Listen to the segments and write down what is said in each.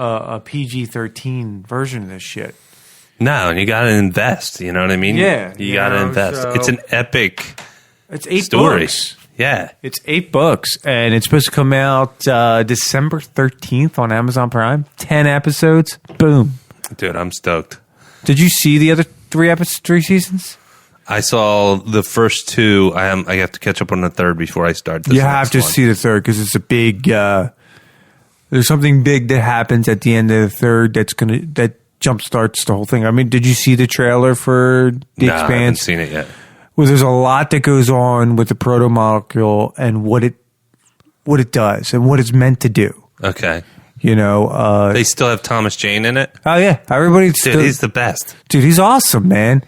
a PG-13 version of this shit. No, and you got to invest. You know what I mean? Yeah. You got to invest. It's an epic It's 8 story. books. Yeah. It's 8 books, and it's supposed to come out December 13th on Amazon Prime. 10 episodes. Boom. Dude, I'm stoked. Did you see the other 3 seasons? I saw the first 2. I have to catch up on the third before I start this. You have to see the third because it's a big. There's something big that happens at the end of the third that jumpstarts the whole thing. I mean, did you see the trailer for the Expanse? I haven't seen it yet. Well, there's a lot that goes on with the proto-molecule and what it does and what it's meant to do. Okay. You know, they still have Thomas Jane in it. Oh yeah, He's the best. Dude, he's awesome, man.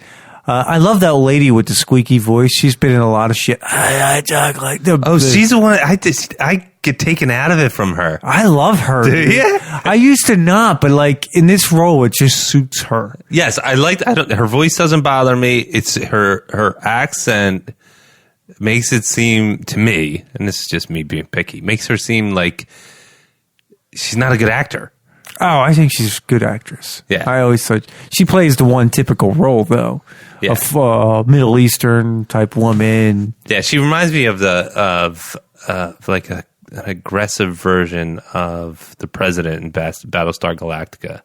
I love that lady with the squeaky voice. She's been in a lot of shit. I talk like she's the one. I get taken out of it from her. I love her. Yeah. I used to not, but like in this role, it just suits her. Yes, her voice doesn't bother me. It's her accent makes it seem to me, and this is just me being picky, makes her seem like she's not a good actor. Oh, I think she's a good actress. Yeah. I always thought she plays the one typical role though. Yeah. Of Middle Eastern type woman. Yeah, she reminds me of like an aggressive version of the president in Battlestar Galactica.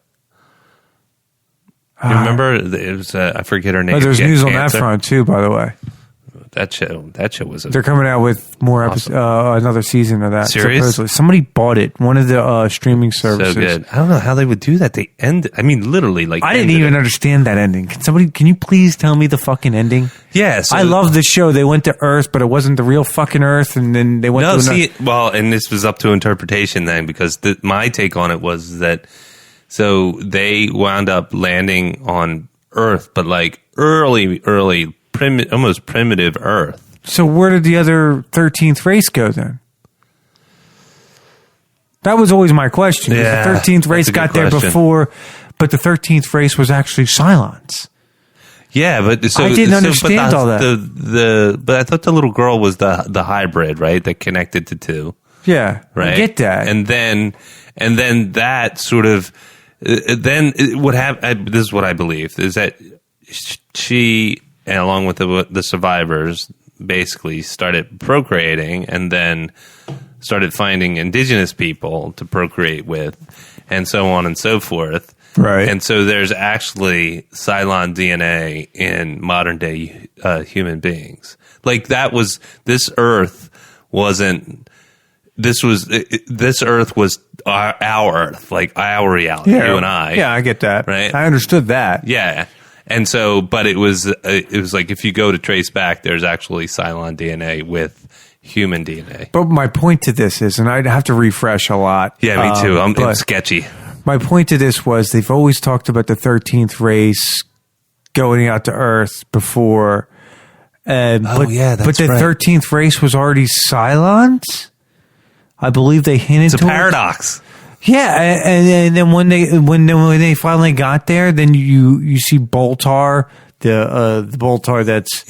You remember? It was I forget her name. Oh, there's news on that front too, by the way. That show was. They're coming out with more episodes, another season of that. Serious? Supposedly. Somebody bought it. One of the streaming services. So good. I don't know how they would do that. They end. I mean, literally, like I didn't even understand that ending. Can you please tell me the fucking ending? Yeah, so I love the show. They went to Earth, but it wasn't the real fucking Earth, and then they went. And this was up to interpretation then, because my take on it was that so they wound up landing on Earth, but like early. Almost primitive Earth. So where did the other 13th race go then? That was always my question. Yeah, the 13th race got there before, but the 13th race was actually Cylons. Yeah, but I didn't understand all that. But I thought the little girl was the hybrid, right? That connected to 2. Yeah, right. I get that. And then that sort of then what happened. This is what I believe is that she, and along with the survivors, basically started procreating and then started finding indigenous people to procreate with, and so on and so forth. Right. And so there's actually Cylon DNA in modern day human beings. Like this Earth wasn't. This Earth was our Earth, like our reality, you and I. Yeah, I get that. Right. I understood that. Yeah. And so, but it was like if you go to trace back, there's actually Cylon DNA with human DNA. But my point to this is, and I'd have to refresh a lot. Yeah, me too. I'm sketchy. My point to this was they've always talked about the 13th race going out to Earth before. But the 13th race was already Cylons? I believe they hinted to it. It's a paradox. Yeah, and then when they finally got there, then you see Boltar, the Boltar that's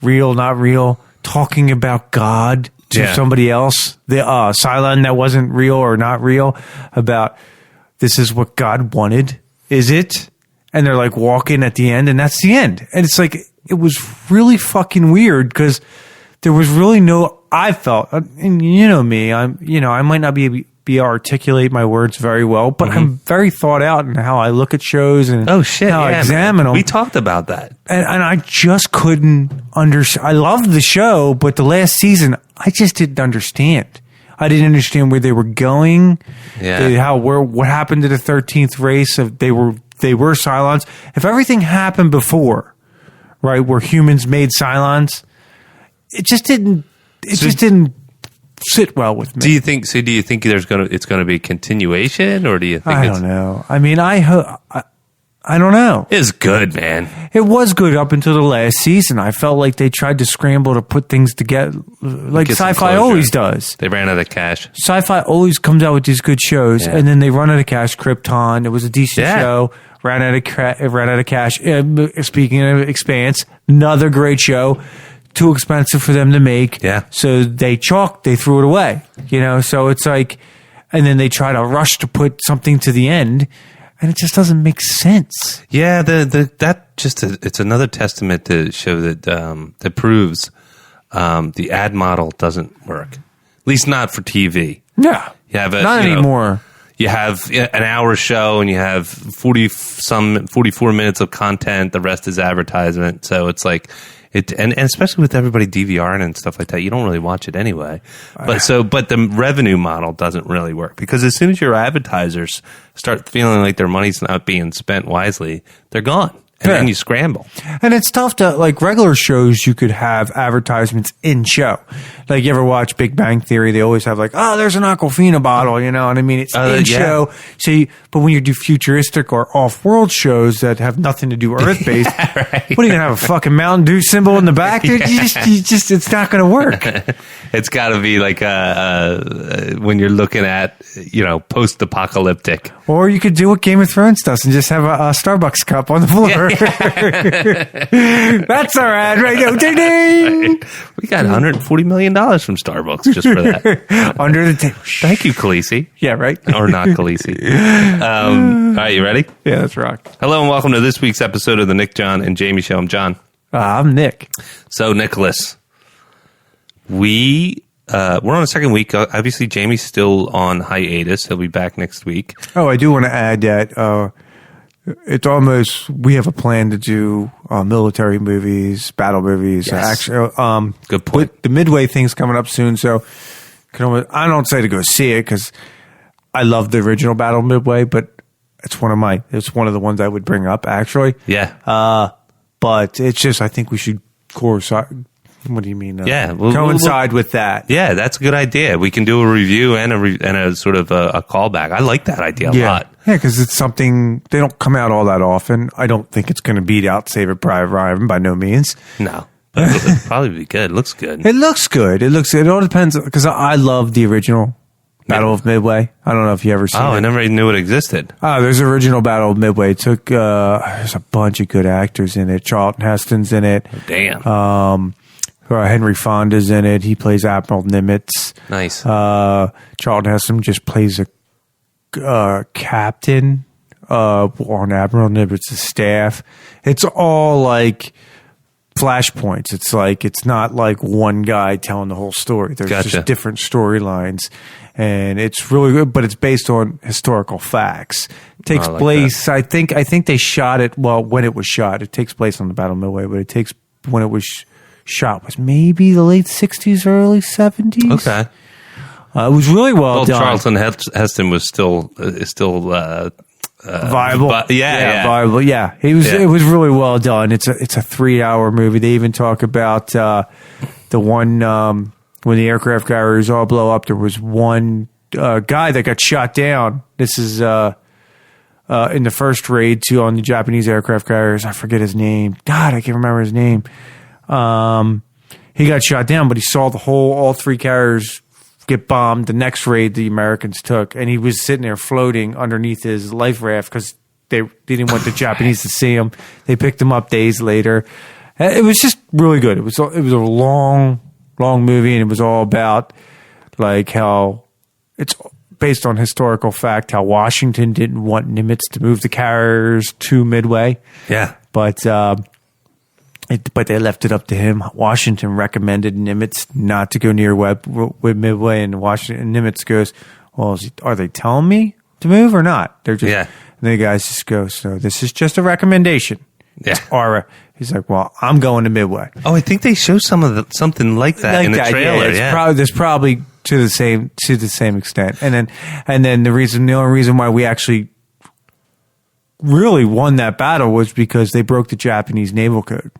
real, not real, talking about God to somebody else, the Cylon that wasn't real or not real, about this is what God wanted, is it? And they're like walking at the end, and that's the end. And it's like it was really fucking weird because there was really no. I felt, and you know me, I might not be articulate my words very well, but I'm very thought out in how I look at shows and how I examine them. We talked about that. And I just couldn't understand. I loved the show, but the last season, I just didn't understand. I didn't understand where they were going, what happened to the 13th race. They were Cylons. If everything happened before, right, where humans made Cylons, it just didn't sit well with me. Do you think it's gonna be a continuation, or do you think I don't know? I mean, I don't know. It's good, man. It was good up until the last season. I felt like they tried to scramble to put things together, like sci-fi always does. They ran out of cash. Sci-fi always comes out with these good shows, and then they run out of cash. Krypton, it was a decent show. Ran out of cash. Speaking of Expanse, another great show. Too expensive for them to make. Yeah. So they threw it away. So it's like, and then they try to rush to put something to the end, and it just doesn't make sense. Yeah, it's another testament to show that that proves the ad model doesn't work. At least not for TV. Yeah, you have not anymore. You have an hour show, and you have 44 minutes of content. The rest is advertisement. So it's like and especially with everybody DVRing and stuff like that, you don't really watch it anyway. But the revenue model doesn't really work, because as soon as your advertisers start feeling like their money's not being spent wisely, they're gone. And then you scramble. And it's tough to, like, regular shows, you could have advertisements in show. Like, you ever watch Big Bang Theory? They always have, like, oh, there's an Aquafina bottle, you know what I mean? It's in show. So but when you do futuristic or off-world shows that have nothing to do Earth-based, right. What are you going to have, a fucking Mountain Dew symbol in the back? Dude? You just, it's not going to work. It's got to be like when you're looking at, post-apocalyptic. Or you could do what Game of Thrones does and just have a Starbucks cup on the floor. Yeah. That's our ad right now. Ding ding. We got $140 million from Starbucks just for that. Under the table. Thank you, Khaleesi. Yeah, right. Or not Khaleesi. All right, you ready? Yeah, let's rock. Hello and welcome to this week's episode of the Nick, John, and Jamie Show. I'm John. I'm Nick. So, Nicholas, we're on the second week. Obviously, Jamie's still on hiatus. He'll be back next week. Oh, I do want to add that it's almost, we have a plan to do military movies, battle movies. Yes. Actually, good point. The Midway thing's coming up soon, so I don't say to go see it because I love the original Battle Midway, but it's one of the ones I would bring up, actually. Yeah. But it's just, I think we should coincide. What do you mean? Coincide with that. Yeah, that's a good idea. We can do a review and a sort of a callback. I like that idea a lot. Yeah, because it's something, they don't come out all that often. I don't think it's going to beat out Saving Private Ryan by no means. No. But it'll probably be good. It looks good. It looks good. It all depends, because I love the original Battle of Midway. I don't know if you ever seen it. I never even knew it existed. There's the original Battle of Midway. It took, there's a bunch of good actors in it. Charlton Heston's in it. Oh, damn. Henry Fonda's in it. He plays Admiral Nimitz. Nice. Charlton Heston just plays a captain on Admiral Nimitz's staff. It's all like flashpoints. It's not like one guy telling the whole story. There's just different storylines, and it's really good. But it's based on historical facts. It takes place. I think they shot it. Well, when it was shot, it takes place on the Battle of Midway, but it takes when it was shot was maybe the late 60s, early 70s. Okay. It was really well done. Charlton Heston was still viable. Viable. Yeah. It was really well done. It's a 3-hour movie. They even talk about the one when the aircraft carriers all blow up. There was one guy that got shot down. This is in the first raid on the Japanese aircraft carriers. I forget his name. God, I can't remember his name. He got shot down, but he saw all 3 carriers get bombed. The next raid the Americans took, and he was sitting there floating underneath his life raft because they didn't want the Japanese to see him. They picked him up days later. It was just really good. It was a long movie, and it was all about like how it's based on historical fact, how Washington didn't want Nimitz to move the carriers to Midway. Yeah. But they left it up to him. Washington recommended Nimitz not to go near with Midway, and Nimitz goes, well, are they telling me to move or not? They're just, and the guys just go, so this is just a recommendation. Yeah. He's like, well, I'm going to Midway. Oh, I think they show something like that in the trailer. Yeah, there's probably to the same extent. And then the only reason why we actually really won that battle was because they broke the Japanese naval code.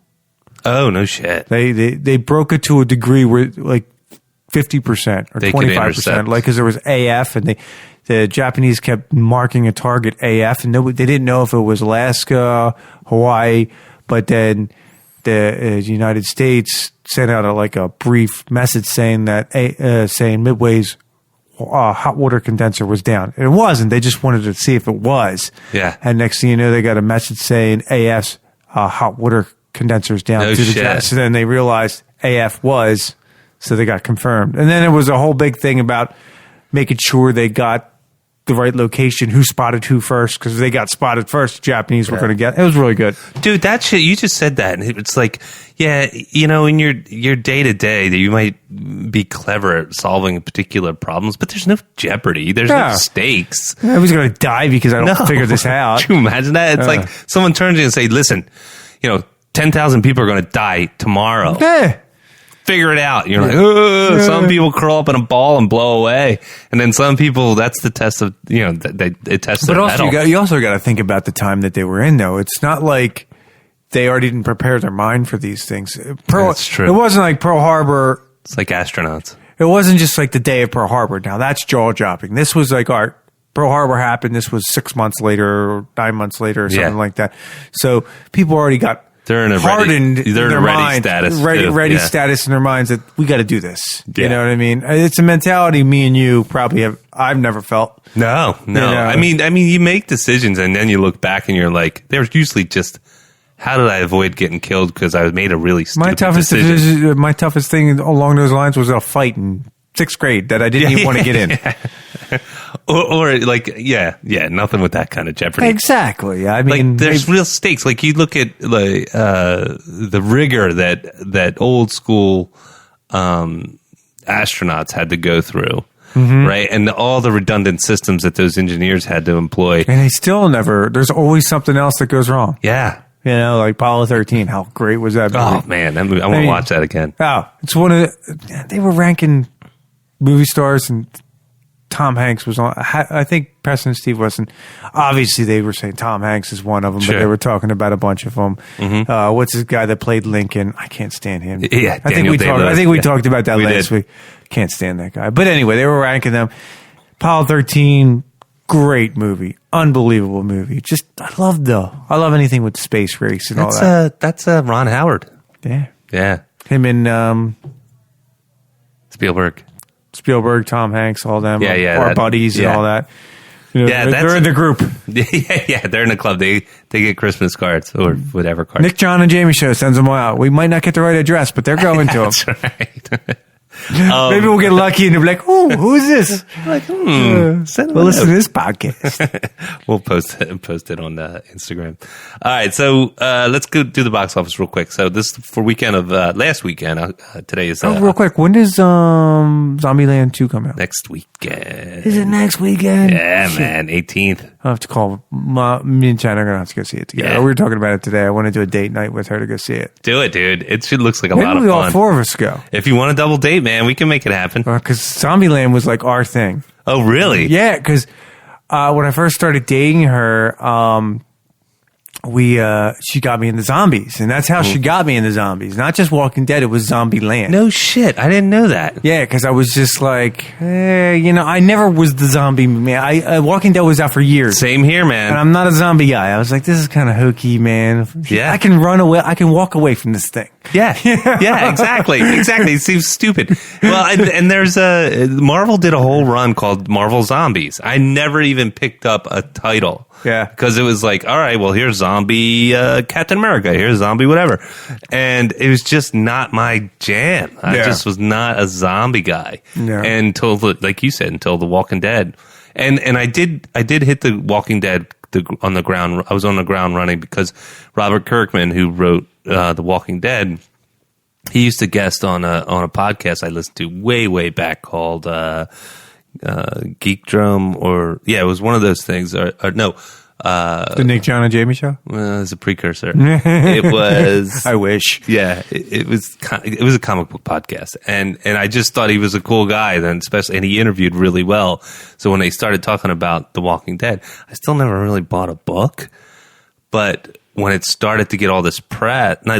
Oh, no shit. They broke it to a degree where like 50% or 25%, like, because there was AF, and the Japanese kept marking a target AF, and they didn't know if it was Alaska, Hawaii, but then the United States sent out a brief message saying that saying Midway's hot water condenser was down. And it wasn't. They just wanted to see if it was. Yeah. And next thing you know, they got a message saying AF's hot water condensers down to the jet. So then they realized AF was, so they got confirmed. And then it was a whole big thing about making sure they got the right location, who spotted who first, because they got spotted first. The Japanese were going to get. It was really good, dude. That shit, you just said that, and it's like, yeah, you know, in your day to day, that you might be clever at solving particular problems, but there's no jeopardy. There's no stakes. I was going to die because I don't figure this out. Can you imagine that? It's like someone turns to you and say, "Listen, you know, 10,000 people are going to die tomorrow. Figure it out." And you're like, some people curl up in a ball and blow away, and then some people, that's the test of, you know, they test their also metal. you also got to think about the time that they were in, though. It's not like they already didn't prepare their mind for these things. That's true. It wasn't like Pearl Harbor. It's like astronauts. It wasn't just like the day of Pearl Harbor. Now that's jaw-dropping. This was like, all right, Pearl Harbor happened. This was 6 months later or 9 months later or something like that. So people already got they're in a hardened ready status. Ready status in their minds that we got to do this. Yeah. You know what I mean? It's a mentality me and you probably have. I've never felt. No. You know? I mean, you make decisions and then you look back and you're like, there's usually just, how did I avoid getting killed because I made a really stupid decision? My toughest thing along those lines was a fight in 6th grade that I didn't even want to get in. Or like, nothing with that kind of jeopardy. Exactly. I mean, like, there's real stakes. Like, you look at like the rigor that old school astronauts had to go through, right? And all the redundant systems that those engineers had to employ. And they still never. There's always something else that goes wrong. Yeah. You know, like Apollo 13. How great was that movie? Oh man, I want to watch that again. Oh, it's one of the, they were ranking movie stars, and Tom Hanks was on. I think Preston and Steve wasn't. Obviously, they were saying Tom Hanks is one of them, but they were talking about a bunch of them. What's this guy that played Lincoln? I can't stand him. Yeah, I think we talked about that last week. Can't stand that guy. But anyway, they were ranking them. Apollo 13, great movie, unbelievable movie. Just I love anything with space race and all that. That's Ron Howard. Yeah. Him and Spielberg, Tom Hanks, all them, our buddies and all that. You know, they're in the group. Yeah, they're in the club. They get Christmas cards or whatever cards. Nick, John, and Jamie show sends them all out. We might not get the right address, but they're going to them. That's right. Maybe we'll get lucky and they'll be like, "Oh, who is this?" Like, well, listen to this podcast. We'll post it on Instagram. All right, so let's go do the box office real quick. So this for weekend of last weekend. Today is real quick. When does Zombieland 2 come out? Next weekend. Is it next weekend? Yeah, man, 18th. I'll have to call me and China are gonna have to go see it together. Yeah. We were talking about it today. I want to do a date night with her to go see it. Do it, dude. It looks like a Maybe lot of fun. all 4 of us go. If you want a double date, man, we can make it happen. Because Zombieland was like our thing. Oh, really? Yeah, because when I first started dating her, she got me into zombies, and that's how she got me into zombies. Not just Walking Dead, it was Zombieland. No shit, I didn't know that. Yeah, because I was just like, I never was the zombie man. Walking Dead was out for years. Same here, man. And I'm not a zombie guy. I was like, this is kind of hokey, man. Yeah, I can run away. I can walk away from this thing. Yeah, yeah, exactly. It seems stupid. Well, and there's Marvel did a whole run called Marvel Zombies. I never even picked up a title. Yeah. Because it was like, all right, well, here's zombie Captain America. Here's zombie whatever. And it was just not my jam. I just was not a zombie guy. Yeah. Until, like you said, until The Walking Dead. And I did hit The Walking Dead on the ground. I was on the ground running because Robert Kirkman, who wrote The Walking Dead, he used to guest on a podcast I listened to way back called Geek Drum, it was one of those things. Or no, the Nick, John, and Jamie show. Well, it's a precursor. It was. I wish. Yeah, it was a comic book podcast, and I just thought he was a cool guy. Then, especially, and he interviewed really well. So when they started talking about The Walking Dead, I still never really bought a book, but when it started to get all this press, and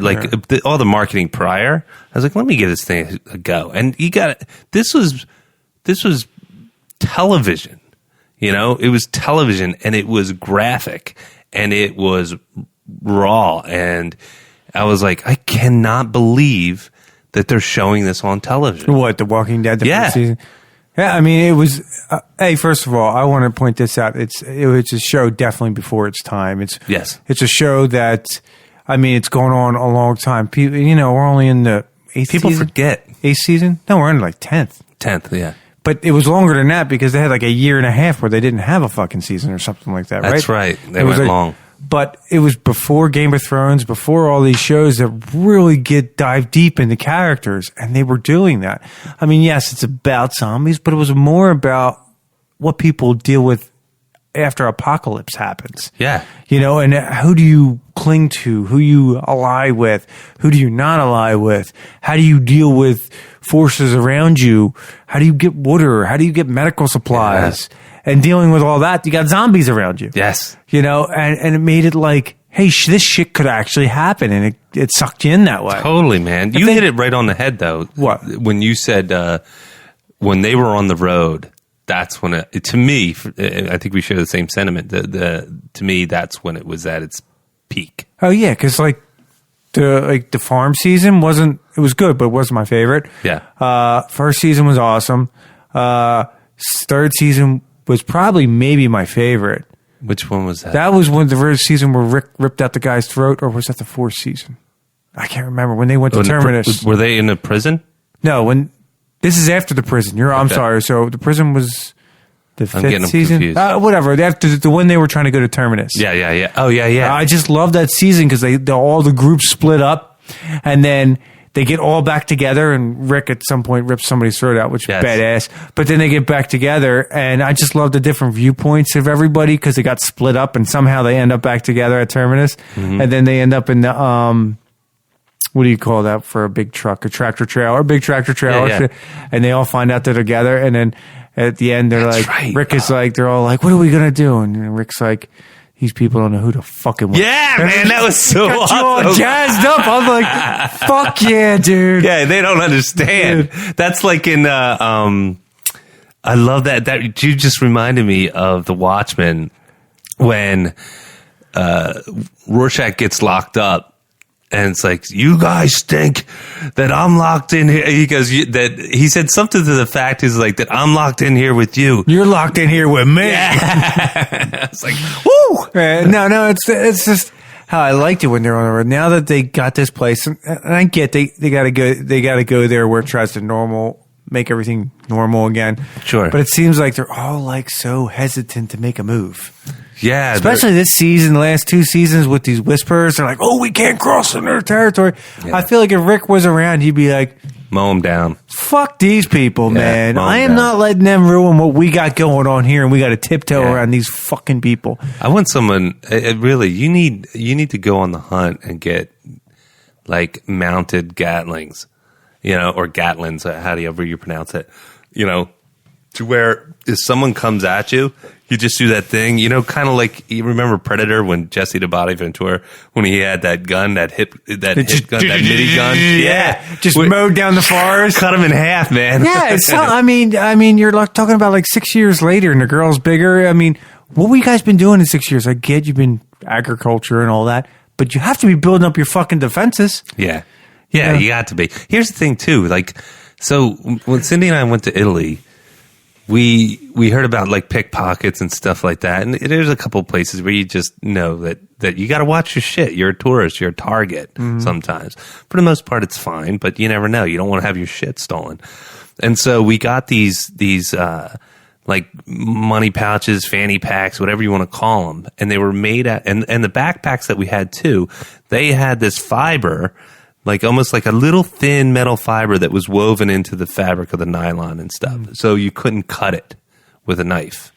all the marketing prior, I was like, let me give this thing a go. And you got it. This was television, it was television, and it was graphic, and it was raw, and I was like, I cannot believe that they're showing this on television. What, The Walking Dead? First season? Yeah, I mean, it was. Hey, first of all, I want to point this out. It's a show definitely before its time. It's a show that, I mean, it's going on a long time. People, we're only in the 8th season. People forget 8th season. No, we're in like 10th. 10th, yeah. But it was longer than that because they had like a year and a half where they didn't have a fucking season or something like that, right? That's right. They went long. But it was before Game of Thrones, before all these shows that really dive deep into characters, and they were doing that. I mean, yes, it's about zombies, but it was more about what people deal with after apocalypse happens. Yeah. You know, and who do you cling to? Who you ally with? Who do you not ally with? How do you deal with forces around you? How do you get water? How do you get medical supplies? Yeah. And dealing with all that, you got zombies around you. Yes. You know, and it made it like, hey, this shit could actually happen, and it sucked you in that way. Totally, man. You hit it right on the head, though. What? When you said when they were on the road, that's when to me, I think we share the same sentiment. To me, that's when it was at its peak. Oh yeah, because the farm season it was good, but it wasn't my favorite. Yeah. First season was awesome. Third season was probably maybe my favorite. Which one was that? That was when the first season where Rick ripped out the guy's throat, or was that the fourth season? I can't remember. When they went to Terminus. Were they in a prison? No, this is after the prison. I'm sorry. So the prison was the fifth season? Whatever. After the one they were trying to go to Terminus. Yeah. Oh, yeah. I just love that season because all the groups split up, and then they get all back together, and Rick at some point rips somebody's throat out, which is badass. But then they get back together, and I just love the different viewpoints of everybody because they got split up, and somehow they end up back together at Terminus. Mm-hmm. And then they end up in the, what do you call that for a big truck? A tractor trailer, big tractor trailer. Yeah. And they all find out they're together, and then at the end, Rick is like, they're all like, what are we going to do? And Rick's like, these people don't know who the fucking was. Yeah, man, that was so awesome. You all jazzed up. I'm like, fuck yeah, dude. Yeah, they don't understand. Dude. That's like in, I love that. That you just reminded me of The Watchmen when Rorschach gets locked up. And it's like, you guys think that I'm locked in here. He goes, he said something to the fact is like that I'm locked in here with you. You're locked in here with me. Yeah. It's like, woo. No, it's just how I liked it when they're on the road. Now that they got this place, and I get they got to go there where it tries to make everything normal again. Sure. But it seems like they're all like so hesitant to make a move. Yeah. Especially this season, the last two seasons with these whispers. They're like, oh, we can't cross in their territory. Yeah. I feel like if Rick was around, he'd be like, mow them down. Fuck these people, man. I am not letting them ruin what we got going on here, and we got to tiptoe around these fucking people. I want someone, really, you need to go on the hunt and get like mounted Gatlings, or Gatlins, however you pronounce it, to where if someone comes at you, you just do that thing, kind of like, you remember Predator when Jesse the Body Ventura, when he had that gun, that hit gun, that mini gun? Yeah. Just mowed down the forest. Cut him in half, man. Yeah. I mean, you're talking about like 6 years later and the girl's bigger. I mean, what have you guys been doing in 6 years? I get you've been agriculture and all that, but you have to be building up your fucking defenses. Yeah. Yeah, you got to be. Here's the thing too, so when Cindy and I went to Italy, we heard about like pickpockets and stuff like that, and there's a couple places where you just know that you got to watch your shit. You're a tourist, you're a target sometimes. For the most part, it's fine, but you never know. You don't want to have your shit stolen. And so we got these like money pouches, fanny packs, whatever you want to call them, and they were made at and the backpacks that we had too. They had this fiber. Like almost like a little thin metal fiber that was woven into the fabric of the nylon and stuff. So you couldn't cut it with a knife.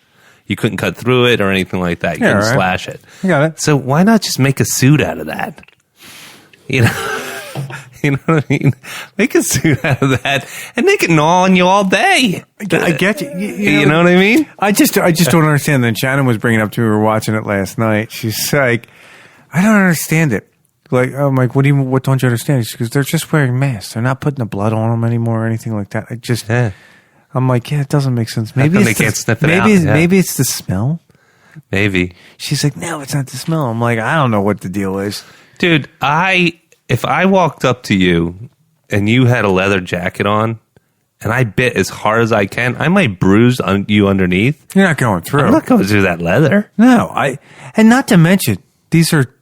You couldn't cut through it or anything like that. You couldn't slash it. I got it. So why not just make a suit out of that? You know what I mean? Make a suit out of that and they can gnaw on you all day. I get you. You know what I mean? I just don't understand. Then Shannon was bringing it up to me. We were watching it last night. She's like, I don't understand it. Like, I'm like, what don't you understand? Because they're just wearing masks. They're not putting the blood on them anymore or anything like that. I'm like, it doesn't make sense. Maybe they can't sniff it out. Maybe it's the smell. Maybe. She's like, no, it's not the smell. I'm like, I don't know what the deal is. Dude, if I walked up to you and you had a leather jacket on and I bit as hard as I can, I might bruise you underneath. You're not going through. I'm not going through that leather. No, and not to mention, these are,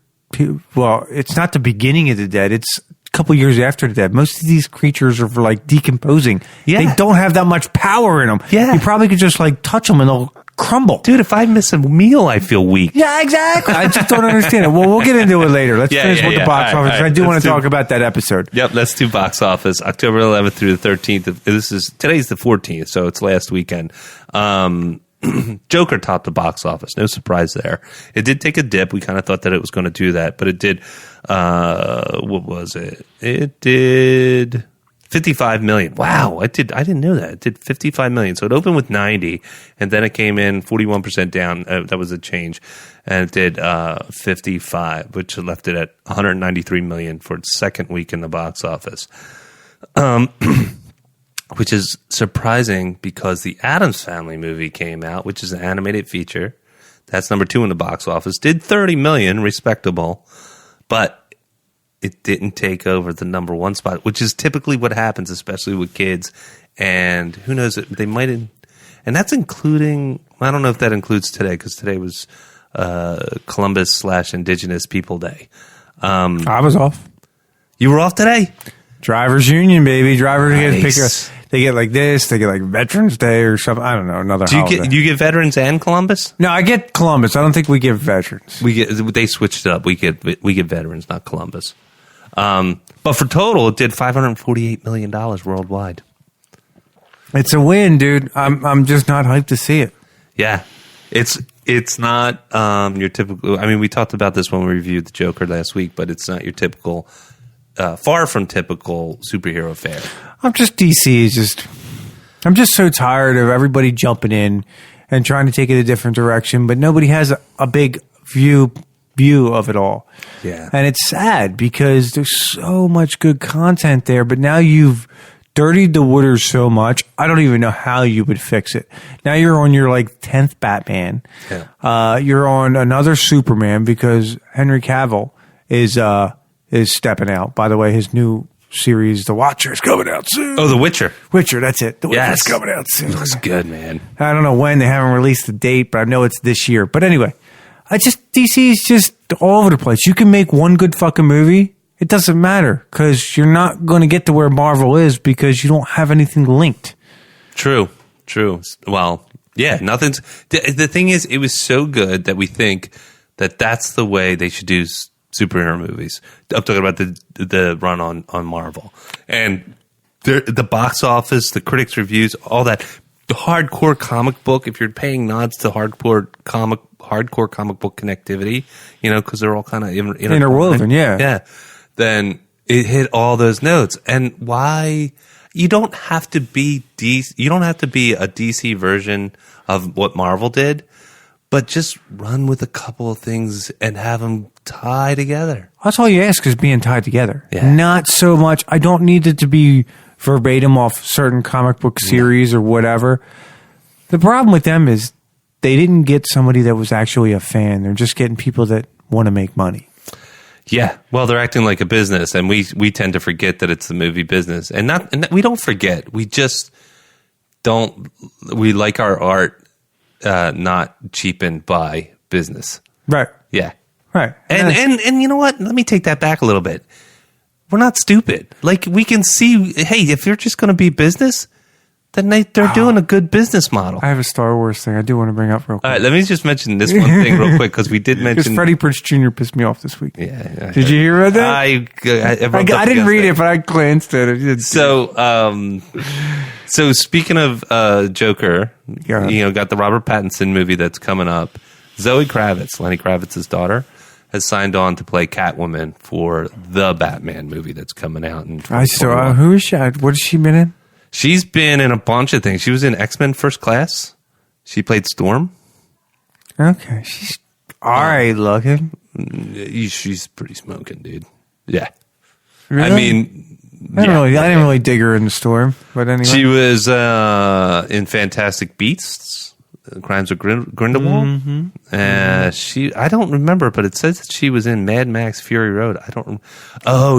well, it's not the beginning of the dead. It's couple years after that. Most of these creatures are like decomposing. Yeah. They don't have that much power in them. Yeah. You probably could just like touch them and they'll crumble. Dude, if I miss a meal, I feel weak. Yeah, exactly. I just don't understand it. Well, we'll get into it later. Let's finish with the box office. I do want to talk about that episode. Yep, let's do box office. October 11th through the 13th. Today's the 14th, so it's last weekend. Joker topped the box office. No surprise there. It did take a dip. We kind of thought that it was going to do that, but it did. What was it? It did 55 million. Wow, I didn't know that. It did 55 million. So it opened with 90, and then it came in 41% down. That was a change, and it did 55, which left it at 193 million for its second week in the box office. Which is surprising because the Addams Family movie came out, which is an animated feature. That's number 2 in the box office. Did 30 million, respectable, but it didn't take over the number 1 spot, which is typically what happens, especially with kids. And who knows, they might, and that's including, I don't know if that includes today, because today was Columbus/Indigenous People Day. I was off. You were off today? Drivers Union, baby. Drivers Nice. they get like this. They get like Veterans Day or something. I don't know. Another holiday. Do you get Veterans and Columbus? No, I get Columbus. I don't think we get Veterans. They switched it up. We get Veterans, not Columbus. But for total, it did $548 million worldwide. It's a win, dude. I'm just not hyped to see it. Yeah, it's not your typical. I mean, we talked about this when we reviewed the Joker last week, but it's not your typical. Far from typical superhero fare. I'm just so tired of everybody jumping in and trying to take it a different direction, but nobody has a big view of it all. Yeah. And it's sad because there's so much good content there, but now you've dirtied the waters so much, I don't even know how you would fix it. Now you're on your like 10th Batman. Yeah. You're on another Superman because Henry Cavill is stepping out. By the way, his new series, The Watcher, is coming out soon. Oh, The Witcher. Witcher, that's it. The Witcher's coming out soon. It looks good, man. I don't know when. They haven't released the date, but I know it's this year. But anyway, DC is just all over the place. You can make one good fucking movie. It doesn't matter because you're not going to get to where Marvel is because you don't have anything linked. True. Well, yeah, nothing's... The thing is, it was so good that we think that that's the way they should do superhero movies. I'm talking about the run on Marvel. And the box office, the critics' reviews, all that. The hardcore comic book, if you're paying nods to hardcore comic book connectivity, because they're all kind of interwoven, yeah. Yeah. Then it hit all those notes. And why... You don't have to be you don't have to be a DC version of what Marvel did, but just run with a couple of things and have them tie together. That's all you ask is being tied together. Yeah. Not so much. I don't need it to be verbatim off certain comic book series or whatever. The problem with them is they didn't get somebody that was actually a fan. They're just getting people that want to make money. Yeah, well, they're acting like a business, and we tend to forget that it's the movie business, and we don't forget. We just don't. We like our art not cheapened by business, right? Yeah, right. And you know what? Let me take that back a little bit. We're not stupid. Like we can see. Hey, if you're just going to be business, then they're doing a good business model. I have a Star Wars thing I do want to bring up real quick. All right, let me just mention this one thing real quick because we did mention... Because Freddie Prinze Jr. pissed me off this week. Yeah. Did you hear about that? I didn't read it, but I glanced at it. So speaking of Joker, got the Robert Pattinson movie that's coming up. Zoe Kravitz, Lenny Kravitz's daughter, has signed on to play Catwoman for the Batman movie that's coming out in 2021. I saw. Who is she? What has she been in? She's been in a bunch of things. She was in X-Men First Class. She played Storm. Okay. She's all right looking. She's pretty smoking, dude. Yeah. Really? I mean... I didn't really dig her in the Storm, but anyway. She was in Fantastic Beasts, Crimes of Grindelwald. Mm-hmm. I don't remember, but it says that she was in Mad Max Fury Road.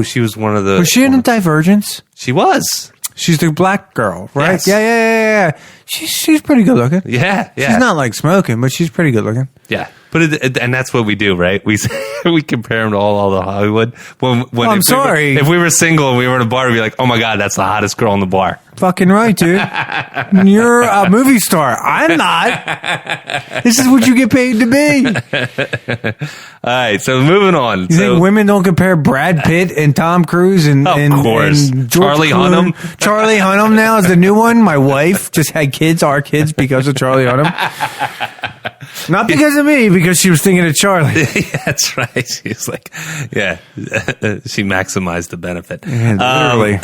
She was one of the... Was she in Divergence? She was. She's the black girl, right? Yes. Yeah. She's pretty good looking. Yeah. She's not like smoking, but she's pretty good looking. Yeah. And that's what we do, right? We compare him to all the Hollywood. I'm sorry. If we were single and we were in a bar, we'd be like, oh my God, that's the hottest girl in the bar. Fucking right, dude. You're a movie star. I'm not. This is what you get paid to be. All right, so moving on. You think women don't compare Brad Pitt and Tom Cruise and course. And Charlie Hunnam? Charlie Hunnam now is the new one. My wife just had kids, our kids, because of Charlie Hunnam. Not because of me, because she was thinking of Charlie. Yeah, that's right. She was like, yeah, she maximized the benefit. Yeah, literally.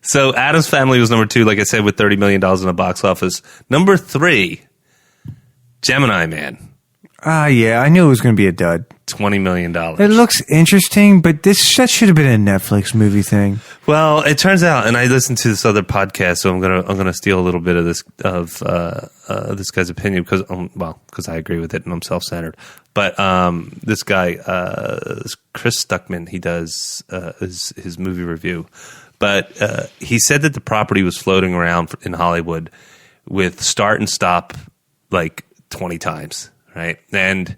So Addams Family was number 2, like I said, with $30 million in the box office. Number 3, Gemini Man. Yeah, I knew it was going to be a dud. $20 million. It looks interesting, but that should have been a Netflix movie thing. Well, it turns out, and I listened to this other podcast, so I'm gonna steal a little bit of this guy's opinion because I agree with it and I'm self-centered. But this guy, Chris Stuckman, he does his movie review, but he said that the property was floating around in Hollywood with start and stop like 20 times. Right. And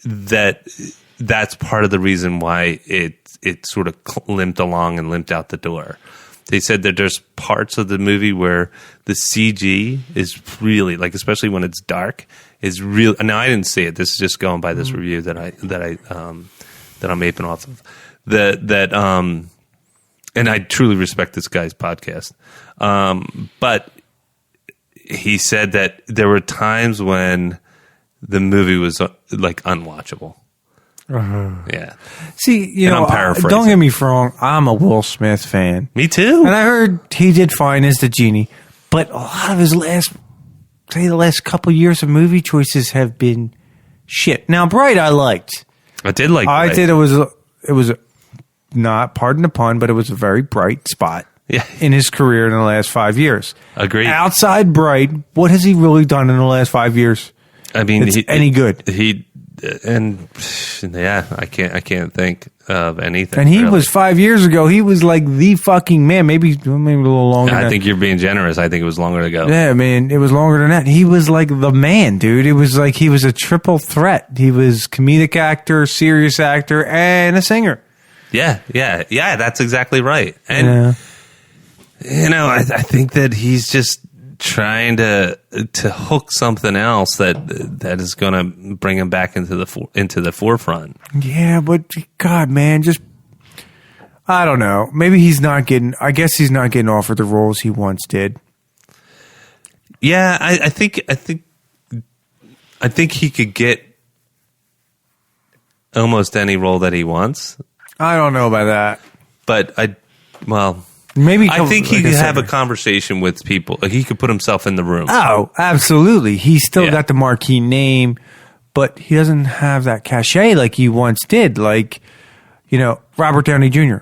that's part of the reason why it sort of limped along and limped out the door. They said that there's parts of the movie where the CG is really, like, especially when it's dark, is real. Now I didn't see it. This is just going by this review that I'm aping off of. And I truly respect this guy's podcast. But he said that there were times when the movie was like unwatchable. Yeah. See, I'm paraphrasing. Don't get me wrong. I'm a Will Smith fan. Me too. And I heard he did fine as the genie, but a lot of his the last couple years of movie choices have been shit. Now, Bright, I liked. I did like. I did. It was not, pardon the pun, but it was a very bright spot. Yeah. In his career in the last 5 years. Agreed. Outside Bright, what has he really done in the last 5 years? I mean, any good? I can't think of anything. And he was 5 years ago. He was like the fucking man. Maybe a little longer. I think you're being generous. I think it was longer ago. Yeah, man, it was longer than that. He was like the man, dude. It was like he was a triple threat. He was comedic actor, serious actor, and a singer. Yeah. That's exactly right. And I think that he's just trying to hook something else that is going to bring him back into the forefront. Yeah, but God, man, just I don't know. Maybe he's not getting. I guess he's not getting offered the roles he once did. Yeah, I think he could get almost any role that he wants. I don't know about that, but maybe I think he could have a conversation with people. Like, he could put himself in the room. Oh, absolutely. He's still got the marquee name, but he doesn't have that cachet like he once did. Like, Robert Downey Jr.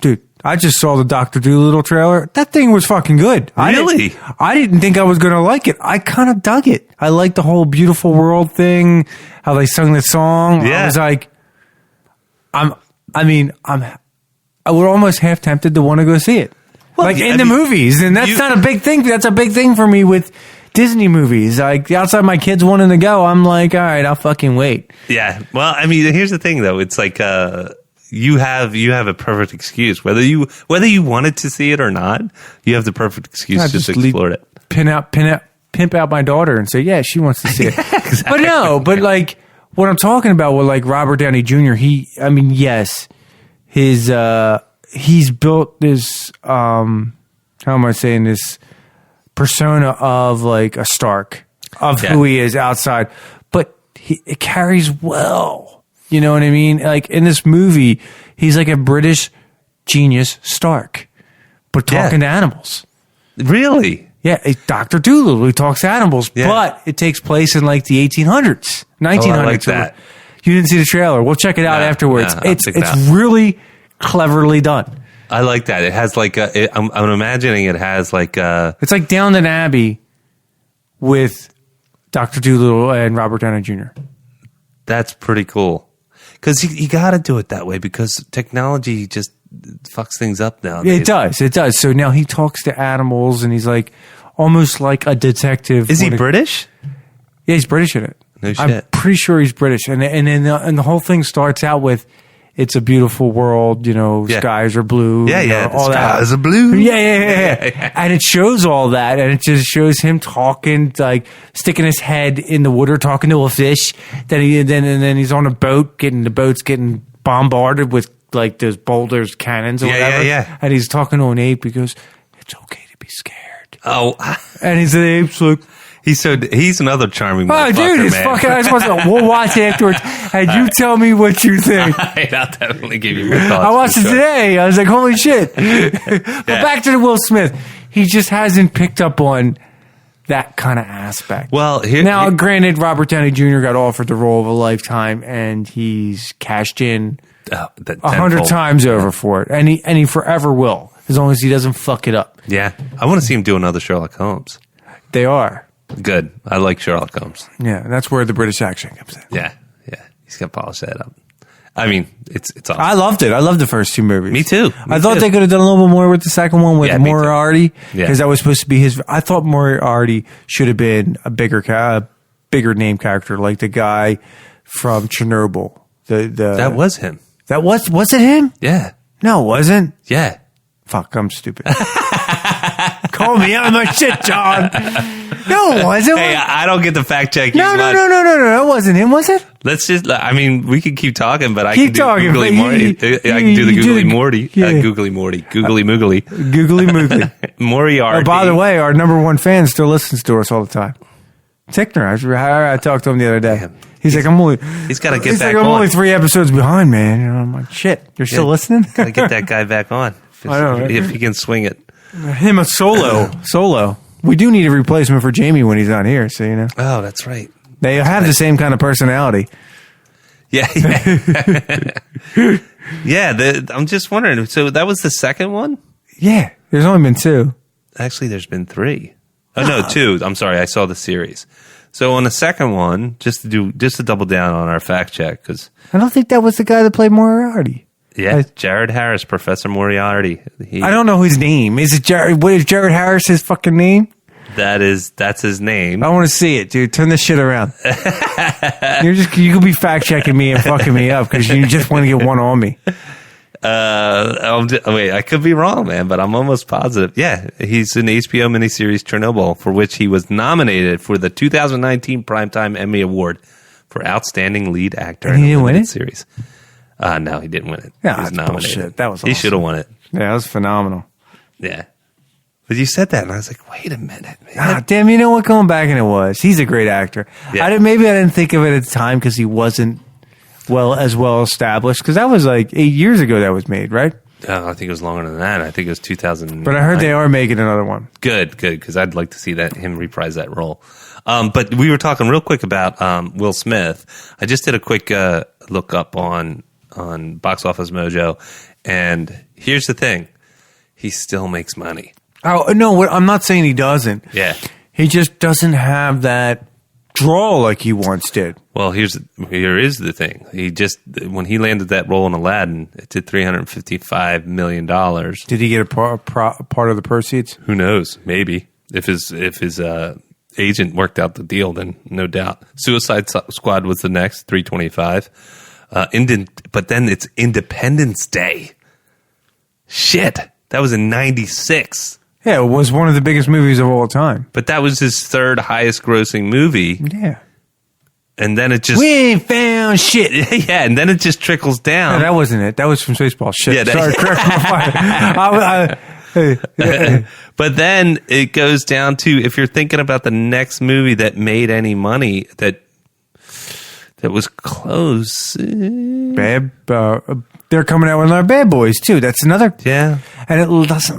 Dude, I just saw the Dr. Dolittle trailer. That thing was fucking good. Really? I didn't think I was going to like it. I kind of dug it. I liked the whole beautiful world thing, how they sung the song. Yeah. I was like, I was almost half tempted to want to go see it. Well, the movies. And that's not a big thing. That's a big thing for me with Disney movies. Like, outside my kids wanting to go, I'm like, all right, I'll fucking wait. Yeah. Well, I mean, here's the thing, though. It's like you have a perfect excuse. Whether you wanted to see it or not, you have the perfect excuse to explore it. Pimp out my daughter and say, yeah, she wants to see it. Exactly. But like, what I'm talking about with like Robert Downey Jr., yes. He's built this, how am I saying this, persona of like a Stark, of who he is outside, but it carries well. You know what I mean? Like, in this movie, he's like a British genius Stark, but talking to animals. Really? Yeah, Dr. Dolittle, who talks to animals, but it takes place in like the 1800s, 1900s. I like that. You didn't see the trailer. We'll check it out afterwards. It's really cleverly done. I like that. It has like I'm imagining it has like it's like Downton Abbey with Dr. Dolittle and Robert Downey Jr. That's pretty cool. Because you got to do it that way because technology just fucks things up nowadays. It does. So now he talks to animals and he's like almost like a detective. Is he British? Yeah, he's British in it. No shit. I'm pretty sure he's British. And the whole thing starts out with, it's a beautiful world, skies are blue. Yeah, all skies that. are blue. Yeah. And it shows all that, and it just shows him talking, like sticking his head in the water, talking to a fish. Then he's on a boat, the boat's getting bombarded with like those boulders, cannons, or whatever. Yeah. And he's talking to an ape. He goes, "It's okay to be scared." Oh, and the ape's like. He's another charming motherfucker, dude, it's man. fucking. We'll watch it afterwards, and you tell me what you think. I'll definitely give you my thoughts. I watched it today. I was like, holy shit. But back to the Will Smith. He just hasn't picked up on that kind of aspect. Well, granted, Robert Downey Jr. got offered the role of a lifetime, and he's cashed in 100 times over for it, and he forever will, as long as he doesn't fuck it up. Yeah, I want to see him do another Sherlock Holmes. They are. Good. I like Sherlock Holmes. Yeah, that's where the British accent comes in. Yeah. He's got to polish that up. I mean, it's awesome. I loved it. I loved the first two movies. Me too. I thought they could have done a little bit more with the second one with Moriarty, because that was supposed to be his. I thought Moriarty should have been a bigger name character, like the guy from Chernobyl. That was him. Was it him? Yeah. No, it wasn't. Yeah. Fuck, I'm stupid. Call me out of my shit, John. No, it wasn't. Hey, I don't get the fact checking. No. That wasn't him, was it? Let's just. I mean, we can keep talking, but I keep can do Googly Morty. I can do the Googly Morty. Googly Morty. Googly Moogly. Googly Moogly. Moriarty. Oh, by the way, our number one fan still listens to us all the time. Tickner. I talked to him the other day. He's like, He's got to get back on. on. I'm only 3 episodes behind, man. I'm like, shit. You're still listening? Got to get that guy back on. I know, right? If he can swing it. Him a solo. We do need a replacement for Jamie when he's not here, so you know. Oh, that's right. They have the same kind of personality. Yeah. I'm just wondering. So that was the second one? Yeah. There's only been 2. Actually, there's been 3. Oh, no, 2. I'm sorry. I saw the series. So on the second one, just to double down on our fact check, because I don't think that was the guy that played Moriarty. Yeah, Jared Harris, Professor Moriarty. I don't know his name. Is it Jared? What is Jared Harris his fucking name? That's his name. I want to see it, dude. Turn this shit around. You could be fact checking me and fucking me up because you just want to get one on me. Wait, I could be wrong, man, but I'm almost positive. Yeah, he's in the HBO miniseries Chernobyl, for which he was nominated for the 2019 Primetime Emmy Award for Outstanding Lead Actor. And he didn't win it? Series. No, he didn't win it. Yeah, he was nominated. Bullshit. That was awesome. He should have won it. Yeah, that was phenomenal. Yeah. But you said that, and I was like, wait a minute, man. Damn, you know what? Going back, and it was. He's a great actor. Yeah. Maybe I didn't think of it at the time because he wasn't well established, because that was like 8 years ago that was made, right? Oh, I think it was longer than that. I think it was 2000. But I heard they are making another one. Good, because I'd like to see him reprise that role. But we were talking real quick about Will Smith. I just did a quick look up on Box Office Mojo, and here's the thing: he still makes money. Oh no, I'm not saying he doesn't. Yeah, he just doesn't have that draw like he once did. Well, here is the thing: when he landed that role in Aladdin, it did $355 million. Did he get a part of the proceeds? Who knows? Maybe if his agent worked out the deal, then no doubt. Suicide Squad was the next, 325. But then it's Independence Day. Shit, that was in 96. Yeah, it was one of the biggest movies of all time. But that was his third highest grossing movie. Yeah. And then it just... We ain't found shit. Yeah, and then it just trickles down. No, that wasn't it. That was from Spaceball. Shit. Yeah, sorry, correct me. But then it goes down to, if you're thinking about the next movie that made any money, that was close. They're coming out with another Bad Boys too. That's another. Yeah. And it looks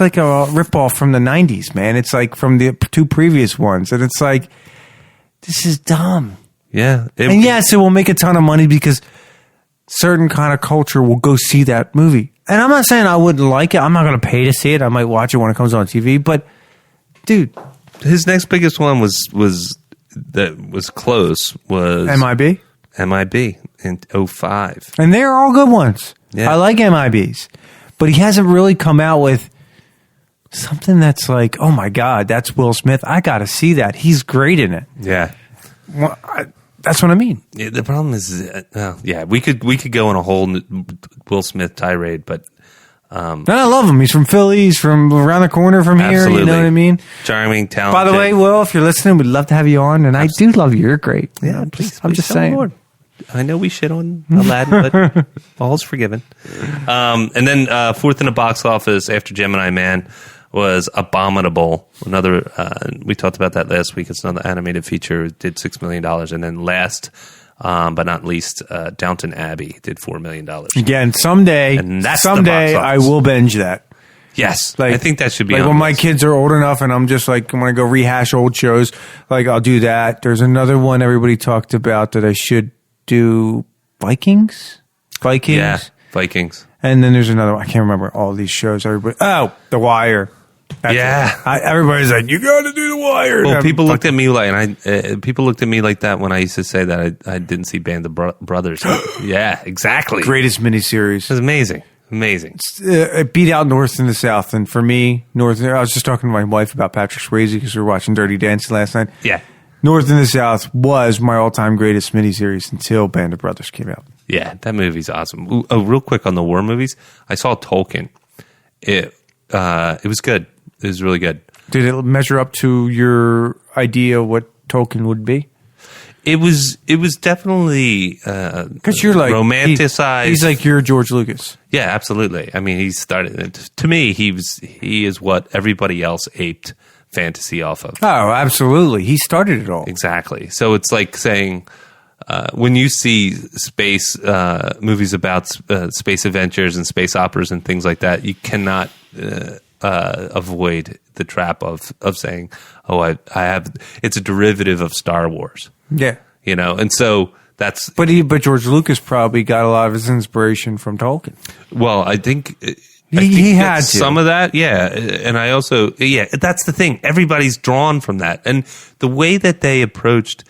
like a ripoff from the 90s, man. It's like from the 2 previous ones. And it's like, this is dumb. Yeah. And yes, it will make a ton of money because certain kind of culture will go see that movie. And I'm not saying I wouldn't like it. I'm not going to pay to see it. I might watch it when it comes on TV. But, dude. His next biggest one was close was MIB in 2005. And they're all good ones. Yeah. I like MIBs. But he hasn't really come out with something that's like, oh my God, that's Will Smith. I got to see that. He's great in it. Yeah. Well, That's what I mean. Yeah, the problem is, we could go on a whole Will Smith tirade, but and I love him. He's from Philly. He's from around the corner from here. Absolutely. You know what I mean? Charming, talented. By the way, Will, if you're listening, we'd love to have you on. And I do love you. You're great. Yeah, please, I'm just saying. Lord. I know we shit on Aladdin, but all's forgiven. And then fourth in the box office after Gemini Man was Abominable. Another, we talked about that last week. It's another animated feature. It did $6 million. And then last, but not least, Downton Abbey did $4 million. Again, someday I will binge that. Yes, I think that should be like when my kids are old enough and I'm just like, I want to go rehash old shows, like I'll do that. There's another one everybody talked about that I should do. Vikings. Yeah, Vikings. And then there's another one. I can't remember all these shows. The Wire. Everybody's like, you got to do The Wire. Well, people looked at me like that when I used to say that I didn't see Band of Brothers. Yeah, exactly. Greatest miniseries. It was amazing. It beat out North and the South. And for me, I was just talking to my wife about Patrick Swayze because we were watching Dirty Dancing last night. Yeah. North and the South was my all-time greatest miniseries until Band of Brothers came out. Yeah, that movie's awesome. Ooh, real quick on the war movies, I saw Tolkien. It was good. It was really good. Did it measure up to your idea what Tolkien would be? It was definitely because you're like romanticized. He's like your George Lucas. Yeah, absolutely. I mean, he started. To me, he is what everybody else aped fantasy off of. Oh, absolutely. He started it all. Exactly. So it's like saying when you see space movies about space adventures and space operas and things like that, you cannot avoid the trap of saying, "Oh, I have." It's a derivative of Star Wars. Yeah, and so that's. But George Lucas probably got a lot of his inspiration from Tolkien. Well, I think. He had to. Some of that, yeah. And I also, that's the thing. Everybody's drawn from that. And the way that they approached,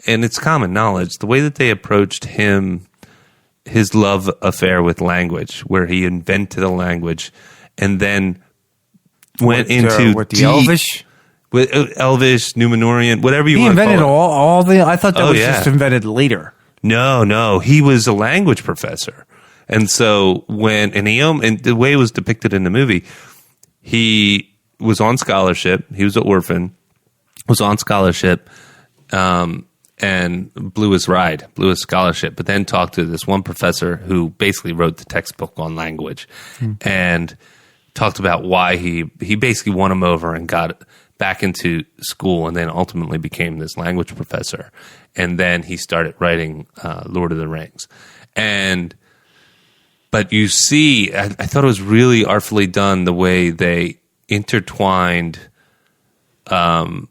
and it's common knowledge, the way that they approached his love affair with language, where he invented a language and then went into the Elvish? With Elvish, Numenorian, whatever you want to call it. He invented all the, I thought that was just invented later. No. He was a language professor. And so and the way it was depicted in the movie, he was on scholarship. He was an orphan, was on scholarship, and blew his scholarship, but then talked to this one professor who basically wrote the textbook on language and talked about why he basically won him over and got back into school and then ultimately became this language professor. And then he started writing Lord of the Rings. But you see, I thought it was really artfully done the way they intertwined World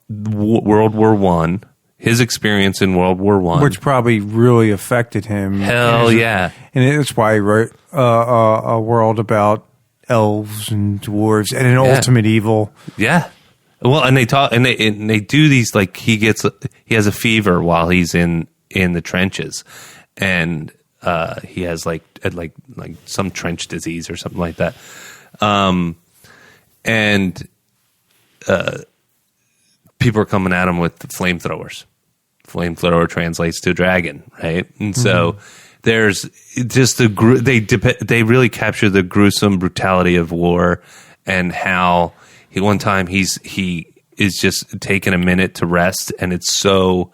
War I, his experience in World War I. Which probably really affected him. Hell yeah. And that's why he wrote a world about elves and dwarves and an ultimate evil. Yeah. Well, and they talk and they do these like he has a fever while he's in the trenches, and he has like some trench disease or something like that, and people are coming at him with flamethrowers. Flamethrower translates to dragon, right? And so there's just they really capture the gruesome brutality of war and how one time he is just taking a minute to rest, and it's so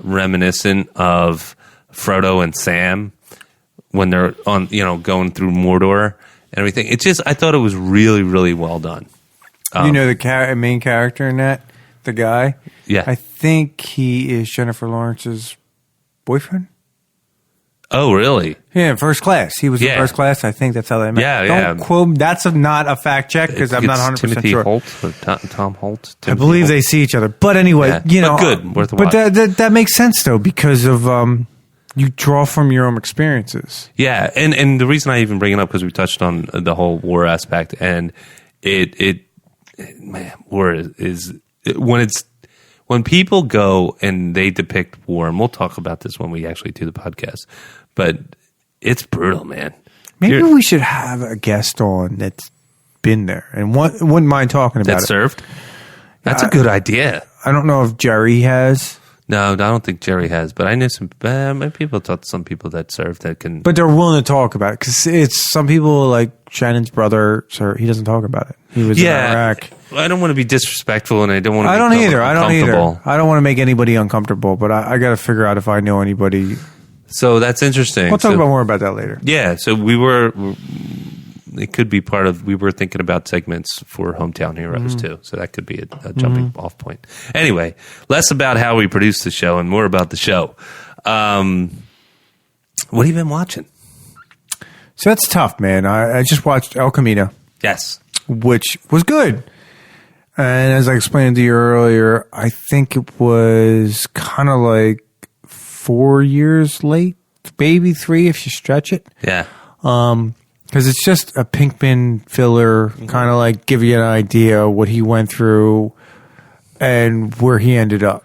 reminiscent of Frodo and Sam when they're on, going through Mordor and everything. I thought it was really, really well done. The main character in that, the guy? Yeah. I think he is Jennifer Lawrence's boyfriend. Oh, really? Yeah, First Class. He was in First Class. I think that's how they met. Yeah, Don't quote. That's not a fact check because I'm not 100% Timothy sure. Holt or Tom Holt. I believe they see each other. But anyway, but good, worth a watch. But that makes sense though because of you draw from your own experiences. Yeah, and the reason I even bring it up because we touched on the whole war aspect, and war is when people go and they depict war, and we'll talk about this when we actually do the podcast, but it's brutal, man. Maybe we should have a guest on that's been there and wouldn't mind talking about it. That served? That's a good idea. I don't know if Jerry has. No, I don't think Jerry has, but I knew some people taught some people that serve that can. But they're willing to talk about it because it's some people like Shannon's brother, sir, he doesn't talk about it. He was in Iraq. I don't want to be disrespectful, and I don't want to. I don't either. I don't want to make anybody uncomfortable, but I got to figure out if I know anybody. So that's interesting. We'll talk about more about that later. Yeah. So it could be part of. We were thinking about segments for Hometown Heroes too, so that could be a jumping off point. Anyway, less about how we produce the show and more about the show. What have you been watching? So that's tough, man. I just watched El Camino. Yes, which was good. And as I explained to you earlier, I think it was kind of like 4 years late, maybe 3 if you stretch it. Yeah. Because it's just a Pinkman filler, kind of like give you an idea what he went through and where he ended up,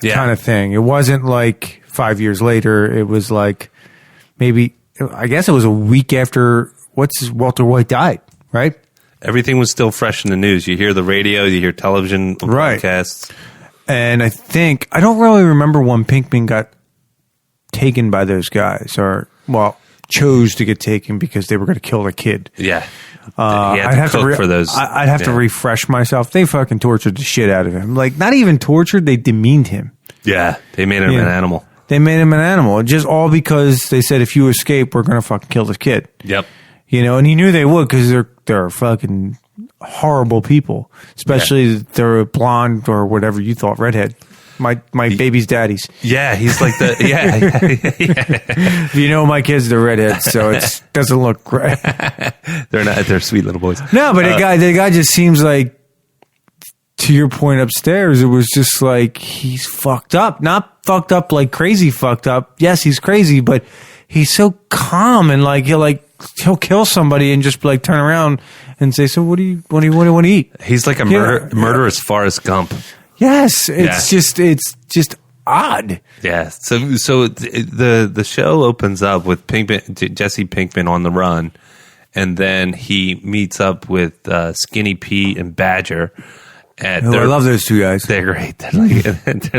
kind of thing. It wasn't like 5 years later. It was like maybe, I guess it was a week after Walter White died, right? Everything was still fresh in the news. You hear the radio, you hear television broadcasts. And I don't really remember when Pinkman got taken by those guys chose to get taken because they were going to kill the kid. Yeah. I'd have to cook for those. I'd have to refresh myself. They fucking tortured the shit out of him. Like, not even tortured, they demeaned him. Yeah. They made him an animal. They made him an animal. Just all because they said, if you escape, we're going to fucking kill this kid. Yep. And he knew they would because they're fucking horrible people. Especially they're blonde or whatever you thought, redhead. My baby's daddy's. Yeah, he's like the You know, my kids, they're redheads, so it doesn't look great. They're not. They're sweet little boys. No, but the guy just seems like, to your point upstairs, it was just like he's fucked up. Not fucked up like crazy fucked up. Yes, he's crazy, but he's so calm and like he'll kill somebody and just like turn around and say, "So what do you want to eat?" He's like a murderous Forrest Gump. Yes, it's just odd. Yeah. So the show opens up with Jesse Pinkman on the run, and then he meets up with Skinny Pete and Badger. I love those two guys. They're great. They're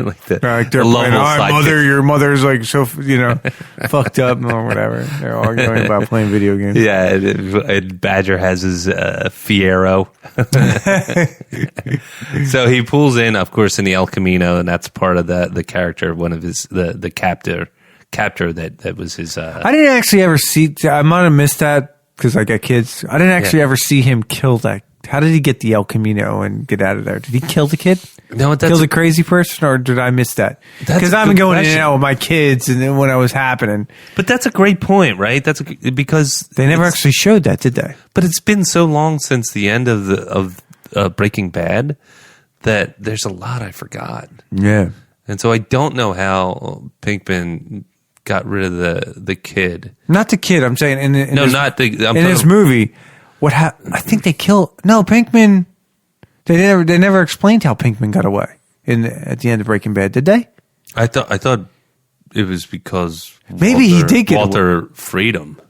like the mother. Your mother's like so fucked up or whatever. They're arguing about playing video games. Yeah, and Badger has his Fiero. So he pulls in, of course, in the El Camino, and that's part of the character. One of his the captor that was his. I didn't actually ever see. I might have missed that because I got kids. I didn't actually ever see him kill that. How did he get the El Camino and get out of there? Did he kill the kid? No, kill the crazy person, or did I miss that? Because I've been going in and out with my kids, and then when it was happening. But that's a great point, right? Because they never actually showed that, did they? But it's been so long since the end of Breaking Bad that there's a lot I forgot. Yeah, and so I don't know how Pinkman got rid of the kid. Not the kid. I'm saying in this movie. What happened? I think they killed. No, Pinkman. They never explained how Pinkman got away at the end of Breaking Bad, did they? I thought it was because maybe he did get Walter freed him.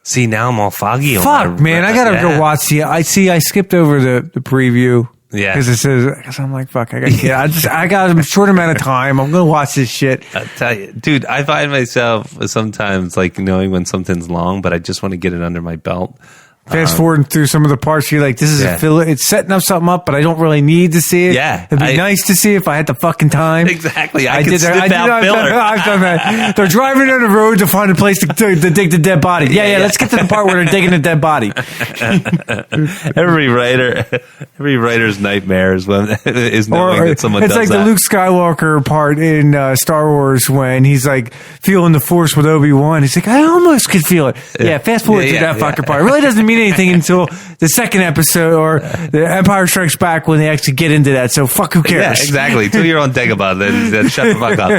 See, now I'm all foggy. Fuck, man! I gotta go watch I skipped over the preview. Yeah, because I'm like, fuck, I got a short amount of time. I'm gonna watch this shit. I'll tell you, dude. I find myself sometimes like knowing when something's long, but I just want to get it under my belt. Fast forwarding through some of the parts, you're like, this is a filler. It's setting up something up, but I don't really need to see it. Yeah. It'd be nice to see if I had the fucking time. Exactly. I could sniff out filler. I've done that. They're driving down the road to find a place to dig the dead body. Yeah. Let's get to the part where they're digging the dead body. Every writer's nightmare is knowing that someone does that. It's like the Luke Skywalker part in Star Wars when he's like feeling the Force with Obi-Wan. He's like, I almost could feel it. Yeah, fast forward to that fucking part. It really doesn't mean anything until the second episode or the Empire Strikes Back when they actually get into that. So fuck, who cares? Yeah, exactly. Until you're on Dagobah, then shut the fuck up.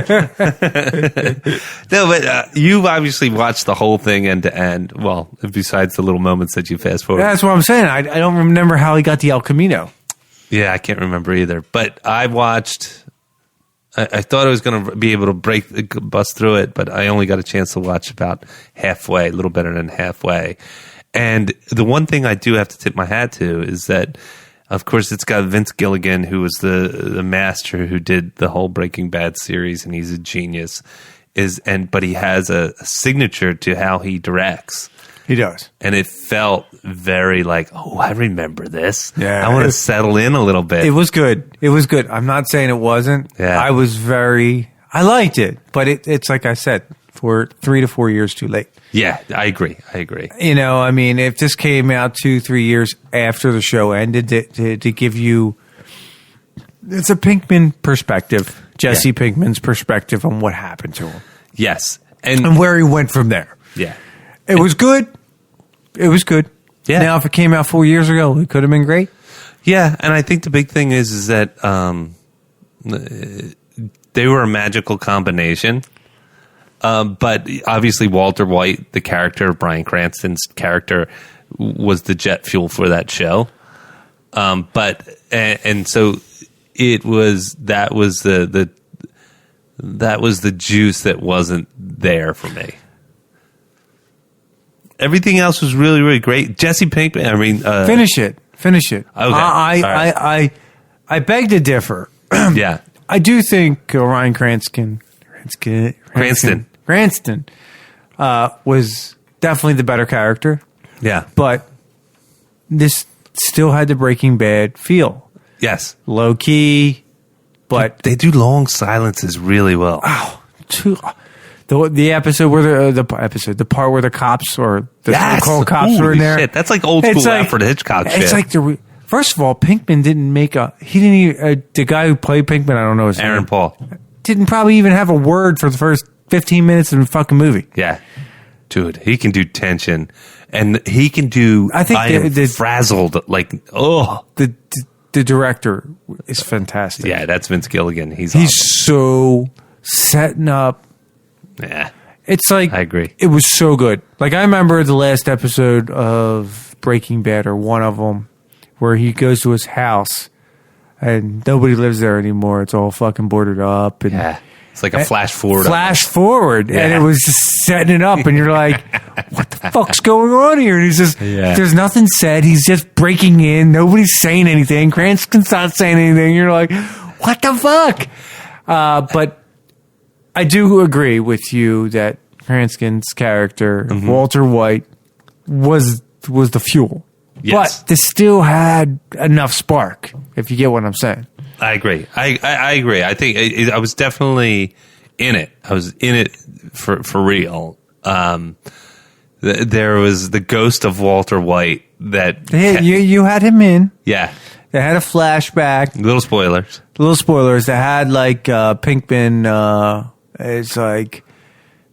No, but you've obviously watched the whole thing end to end. Well, besides the little moments that you fast forward. Yeah, that's what I'm saying. I don't remember how he got the El Camino. Yeah, I can't remember either. But I watched. I thought I was going to be able to bust through it, but I only got a chance to watch about halfway, a little better than halfway. And the one thing I do have to tip my hat to is that Of course, it's got Vince Gilligan, who was the master who did the whole Breaking Bad series, and he's a genius. But he has a signature to how he directs. He does. And it felt very like, oh, I remember this. Yeah. I want to settle in a little bit. It was good. It was good. I'm not saying it wasn't. Yeah. I liked it, but it's like I said, for 3 to 4 years too late. Yeah, I agree. You know, I mean, if this came out 2-3 years after the show ended, to give you, it's a Pinkman perspective, Jesse Pinkman's perspective on what happened to him. Yes. And where he went from there. Yeah. It was good. It was good. Yeah. Now, if it came out 4 years ago, it could have been great. Yeah, and I think the big thing is that they were a magical combination. But obviously Walter White, the character, Bryan Cranston's character, was the jet fuel for that show. And so it was that was the juice that wasn't there for me. Everything else was really, really great. Jesse Pinkman, I mean, finish it. Okay. I beg to differ. Yeah. I do think Ryan Cranston was definitely the better character. Yeah. But this still had the Breaking Bad feel. Yes. Low key, but they do long silences really well. Oh, the episode where the part where the cops or the so-called cops were in there. Shit. That's like old school Alfred Hitchcock shit. It's like first of all, Pinkman didn't make the guy who played Pinkman, I don't know his name. Aaron Paul. Didn't probably even have a word for the first 15 minutes of the fucking movie. Yeah. Dude, he can do tension. And he can do, I am frazzled, like, oh. The director is fantastic. Yeah, that's Vince Gilligan. He's awesome. So setting up. Yeah. It's like, I agree. It was so good. Like, I remember the last episode of Breaking Bad, or one of them, where he goes to his house and nobody lives there anymore. It's all fucking boarded up. And yeah. It's like a flash forward. Yeah. And it was just setting it up. And you're like, what the fuck's going on here? And he's just, there's nothing said. He's just breaking in. Nobody's saying anything. Cranston's not saying anything. You're like, what the fuck? But I do agree with you that Cranston's character, Walter White, was the fuel. Yes. But this still had enough spark, if you get what I'm saying. I agree. I agree. I think I was definitely in it. I was in it for real. There was the ghost of Walter White that... You had him in. Yeah. They had a flashback. Little spoilers. They had like Pinkman is like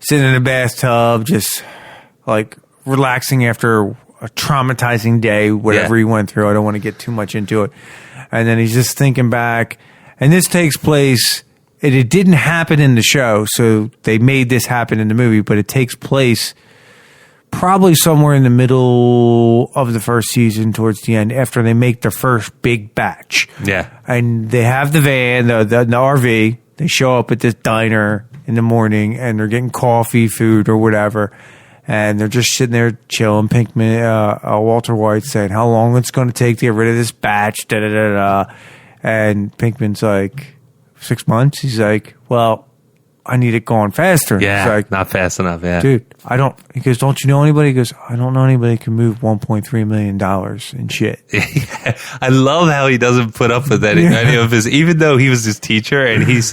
sitting in a bathtub, just like relaxing after a traumatizing day, whatever he went through. I don't want to get too much into it. And then he's just thinking back. And this takes place, it didn't happen in the show, so they made this happen in the movie, but it takes place probably somewhere in the middle of the first season, towards the end, after they make their first big batch. Yeah. And they have the van, the RV. They show up at this diner in the morning, and they're getting coffee, food, or whatever. And they're just sitting there chilling. Pinkman, Walter White saying how long it's going to take to get rid of this batch. Da da da da. And Pinkman's like, 6 months. He's like, well, I need it going faster. Yeah, he's like, not fast enough. Yeah, dude, I don't. He goes, don't you know anybody? He goes, I don't know anybody who can move $1.3 million in shit. I love how he doesn't put up with that idea of his, even though he was his teacher and he's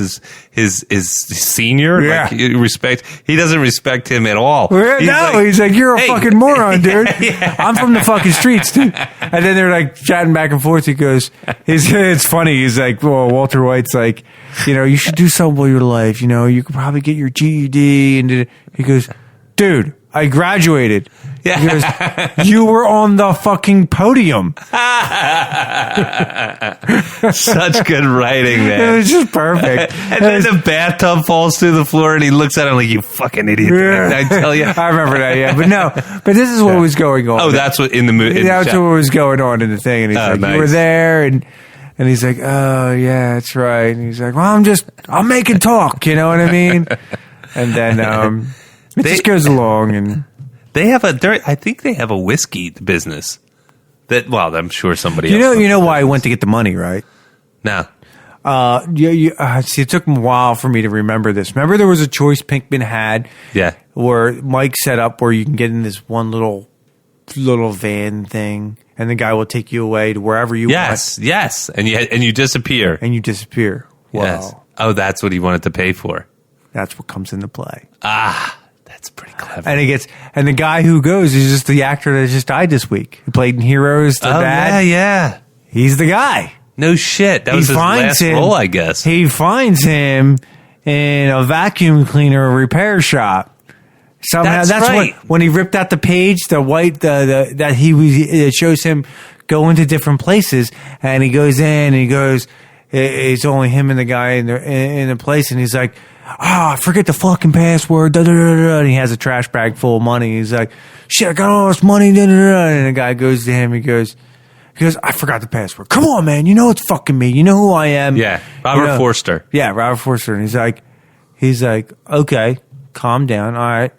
his senior. Yeah. Like, he doesn't respect him at all. He's like, you're a fucking moron, dude. I'm from the fucking streets, dude. And then they're like chatting back and forth. He goes, it's funny. He's like, well, Walter White's like, you should do something with your life. You could probably get your GED. And he goes, dude, I graduated. Yeah. He goes, you were on the fucking podium. Such good writing, man. It was just perfect. And then the bathtub falls through the floor and he looks at him like, you fucking idiot. I tell you. I remember that, yeah. But this is what was going on. Oh, that's what in the movie. That's what was going on in the thing. And he's like, nice. You were there. And he's like, oh, yeah, that's right. And he's like, well, I'm making talk. You know what I mean? And then it just goes along. And I think they have a whiskey business. I'm sure somebody You else. know why I went to get the money, right? No. See, it took a while for me to remember this. Remember, there was a choice Pinkman had, where Mike set up where you can get in this one little van thing, and the guy will take you away to wherever you want. Yes, and you disappear. Wow. Yes. Oh, that's what he wanted to pay for. That's what comes into play. That's pretty clever. And the guy who goes is just the actor that just died this week. Who played in Heroes. The dad. Yeah. He's the guy. No shit. That was his last role, I guess. He finds him in a vacuum cleaner repair shop. Somehow, that's right. When he ripped out the page, it shows him go into different places, and he goes in, and he goes, it's only him and the guy in the place, and he's like, I forget the fucking password, da, da, da, da, and he has a trash bag full of money. He's like, shit, I got all this money, da, da, da, and the guy goes to him, he goes, I forgot the password. Come on, man, you know it's fucking me. You know who I am. Yeah, Robert Forster. Yeah, Robert Forster, and he's like, okay, calm down, all right.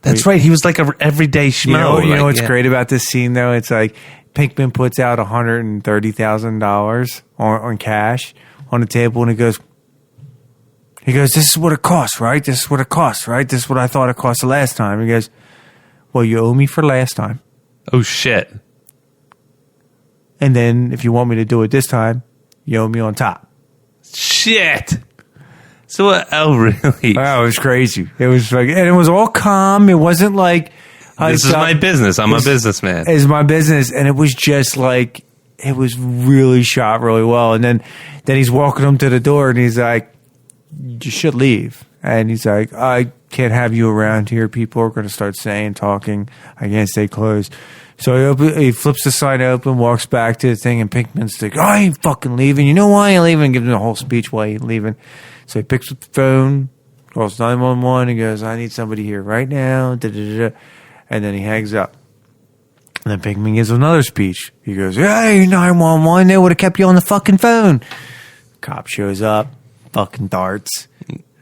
That's right. He was like an everyday schmo. You know what's great about this scene, though? It's like Pinkman puts out $130,000 on cash on the table, and he goes, this is what it costs, right? This is what it costs, right? This is what I thought it cost the last time. He goes, well, you owe me for last time. Oh, shit. And then if you want me to do it this time, you owe me on top. Shit. So, really? Oh, it was crazy. It was like, and it was all calm. It wasn't like, this is my business. I'm a businessman. It's my business. And it was just like, it was really shot really well. And then he's walking him to the door, and he's like, you should leave. And he's like, I can't have you around here. People are going to start talking. I can't stay closed. So he flips the sign open, walks back to the thing, and Pinkman's like, I ain't fucking leaving. You know why I ain't leaving? Gives him a whole speech why he ain't leaving. So he picks up the phone, calls 911. He goes, I need somebody here right now. Da, da, da, da. And then he hangs up. And then Pinkman gives another speech. He goes, hey, 911, they would have kept you on the fucking phone. Cop shows up, fucking darts.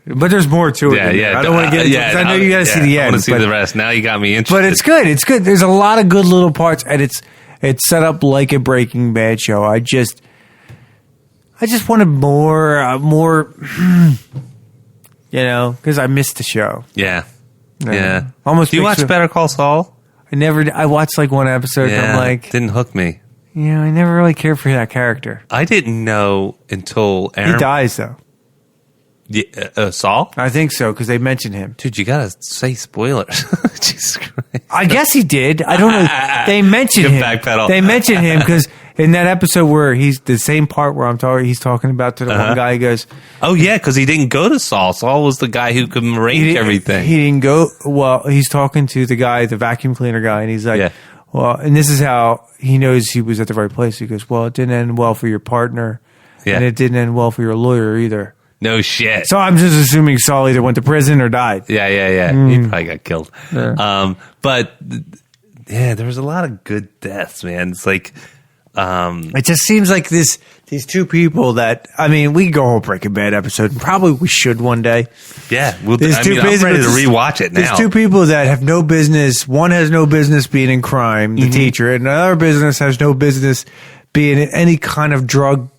But there's more to it. I don't want to get into it. I know you got to see the end. I want to see the rest. Now you got me interested. But it's good. It's good. There's a lot of good little parts, and it's set up like a Breaking Bad show. I just wanted more, because I missed the show. Yeah. Almost. Do you watch Better Call Saul? I watched like one episode, and I'm like, didn't hook me. Yeah, I never really cared for that character. I didn't know until Aaron. He dies, though. Yeah, Saul? I think so, because they mentioned him. Dude, you gotta say spoilers. Jesus Christ. I guess he did. I don't know. They mentioned him. Backpedal. They mentioned him because in that episode where he's the same part where he's talking about to the one guy, he goes, oh, yeah, because he didn't go to Saul. Saul was the guy who could arrange everything. He didn't go. Well, he's talking to the guy, the vacuum cleaner guy, and he's like, well, and this is how he knows he was at the right place. He goes, well, it didn't end well for your partner, and it didn't end well for your lawyer either. No shit. So I'm just assuming Saul either went to prison or died. Yeah. He probably got killed. Yeah. But there was a lot of good deaths, man. It's like it just seems like these two people that we could go a whole Breaking Bad episode, and probably we should one day. Yeah, I'm ready to rewatch it now. There's two people that have no business. One has no business being in crime, the teacher, and another business has no business being in any kind of drug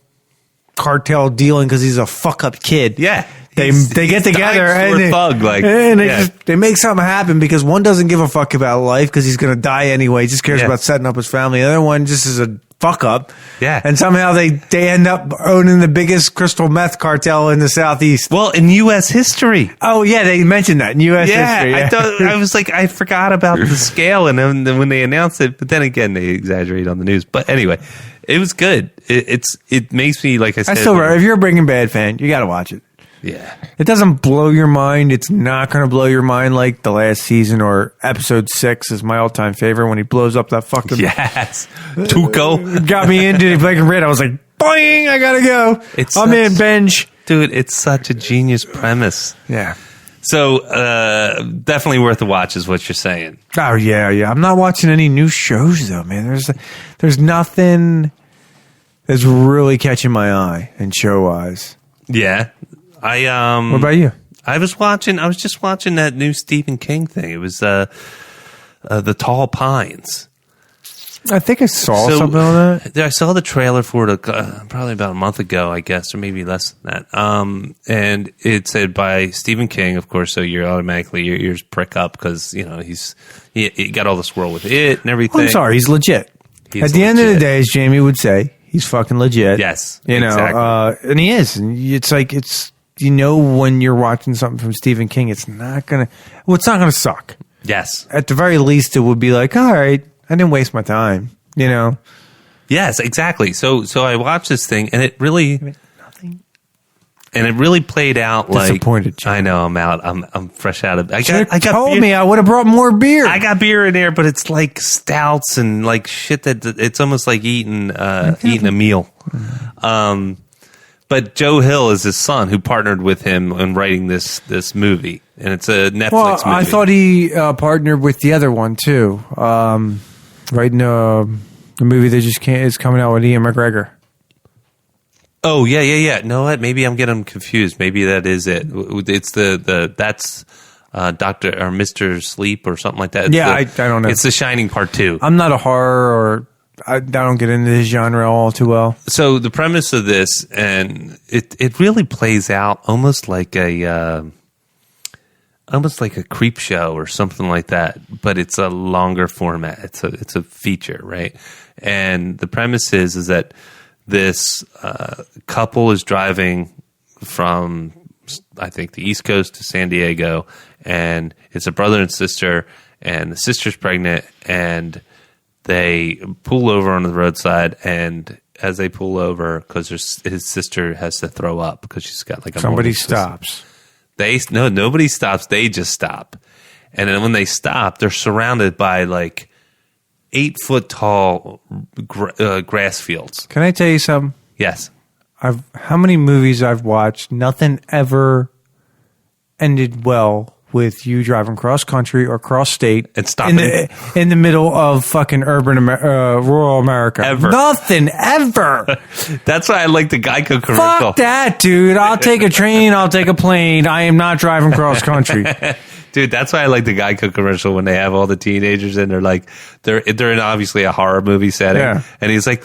cartel dealing because he's a fuck up kid. Yeah, they get together and they make something happen because one doesn't give a fuck about life because he's going to die anyway. He just cares about setting up his family. The other one just is a fuck up. Yeah, and somehow they end up owning the biggest crystal meth cartel in the Southeast. Well, in U.S. history. Oh yeah, they mentioned that in U.S. history. Yeah, I was like, I forgot about the scale, and then when they announced it, but then again, they exaggerate on the news. But anyway. It was good. It makes me, like I said. If you're a Breaking Bad fan, you got to watch it. Yeah. It doesn't blow your mind. It's not going to blow your mind like the last season or episode 6 is my all-time favorite when he blows up that fucking... Yes. Tuco. Got me into Breaking Bad. I was like, boing, I got to go. I'm in, binge. Dude, it's such a genius premise. Yeah. So, definitely worth a watch is what you're saying. Oh, yeah. I'm not watching any new shows, though, man. There's nothing that's really catching my eye in show-wise. Yeah. What about you? I was just watching that new Stephen King thing. It was The Tall Pines. I think I saw something on that. I saw the trailer for it probably about a month ago, I guess, or maybe less than that. And it said by Stephen King, of course. So you're automatically your ears prick up because he got all the swirl with it and everything. I'm sorry, he's legit. At the end of the day, as Jamie would say, he's fucking legit. Yes, exactly. And he is. And it's like when you're watching something from Stephen King, it's not gonna suck. Yes. At the very least, it would be like, all right, I didn't waste my time, Yes, exactly. So I watched this thing, and it really played out like. Disappointed. I know. I'm out. I'm fresh out of. I told me I would have brought more beer. I got beer in there, but it's like stouts and like shit that it's almost like eating a meal. But Joe Hill is his son who partnered with him in writing this movie, and it's a Netflix movie. I thought he partnered with the other one too. Writing the movie that is coming out with Ian McGregor. Oh yeah. No, what? Maybe I'm getting confused. Maybe that is it. It's that's Dr. or Mr. Sleep or something like that. I don't know. It's The Shining Part 2. I'm not a horror or I don't get into this genre all too well. So the premise of this, and it really plays out almost like a creep show or something like that, but it's a longer format. It's a feature, right? And the premise is that this couple is driving from, I think, the East Coast to San Diego, and it's a brother and sister, and the sister's pregnant, and they pull over on the roadside, and as they pull over, because his sister has to throw up because she's got like a somebody stops. Nobody stops. They just stop, and then when they stop, they're surrounded by like 8-foot tall grass fields. Can I tell you something? Yes. How many movies I've watched? Nothing ever ended well with you driving cross country or cross state and stopping in the middle of fucking rural America. Ever. Nothing ever. That's why I like the Geico commercial. Fuck that, dude. I'll take a train. I'll take a plane. I am not driving cross country. Dude, that's why I like the Geico commercial when they have all the teenagers and they're like they're in obviously a horror movie setting, and he's like,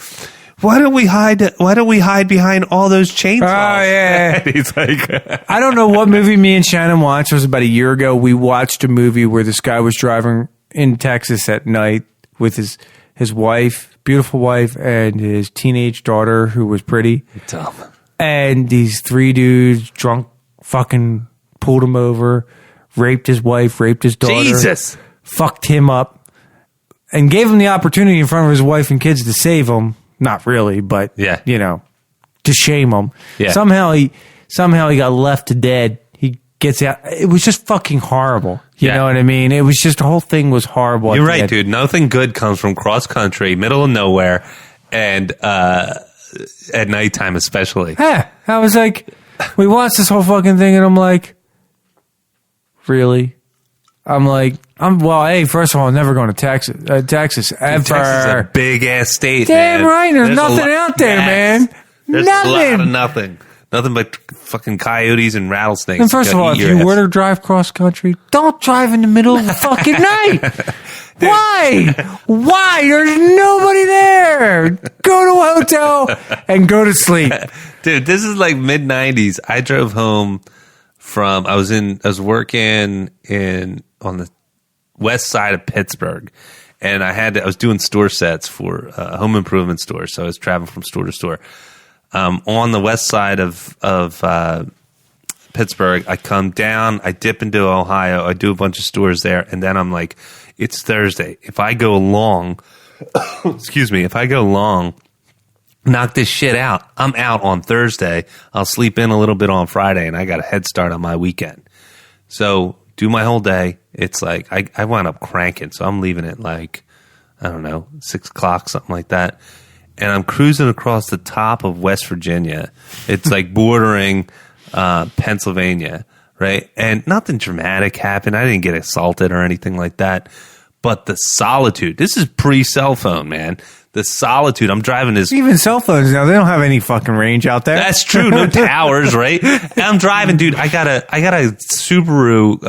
Why don't we hide behind all those chainsaws? Oh, yeah. And he's like, I don't know what movie me and Shannon watched. It was about a year ago. We watched a movie where this guy was driving in Texas at night with his wife, beautiful wife, and his teenage daughter who was pretty. Dumb. And these 3 dudes, drunk, fucking pulled him over, raped his wife, raped his daughter. Jesus. Fucked him up, and gave him the opportunity in front of his wife and kids to save him. Not really, but, to shame him. Yeah. Somehow he got left dead. He gets out. It was just fucking horrible. You know what I mean? It was just, the whole thing was horrible. You're right, dude. Nothing good comes from cross country, middle of nowhere, and at nighttime especially. Yeah. I was like, we watched this whole fucking thing, and I'm like, really? I'm like, hey, first of all, I'm never going to Texas ever. Dude, Texas is a big ass state. Damn man. right. There's nothing out there, man. There's nothing. A lot of nothing. Nothing but fucking coyotes and rattlesnakes. And first of all, if you were to drive cross country, don't drive in the middle of the fucking night. Why? There's nobody there. Go to a hotel and go to sleep. Dude, this is like mid 90s. I drove home from, I was working on the west side of Pittsburgh, and I was doing store sets for home improvement stores. So I was traveling from store to store. On the west side of Pittsburgh, I come down, I dip into Ohio, I do a bunch of stores there, and then I'm like, it's Thursday. If I go long, knock this shit out, I'm out on Thursday. I'll sleep in a little bit on Friday, and I got a head start on my weekend. So do my whole day. It's like I wound up cranking, so I'm leaving at like, I don't know, 6 o'clock, something like that. And I'm cruising across the top of West Virginia. It's like bordering Pennsylvania, right? And nothing dramatic happened. I didn't get assaulted or anything like that. But the solitude, this is pre-cell phone, man. the solitude. I'm driving this. Even cell phones now, they don't have any fucking range out there. That's true. No towers, right? And I'm driving, dude. I got a Subaru.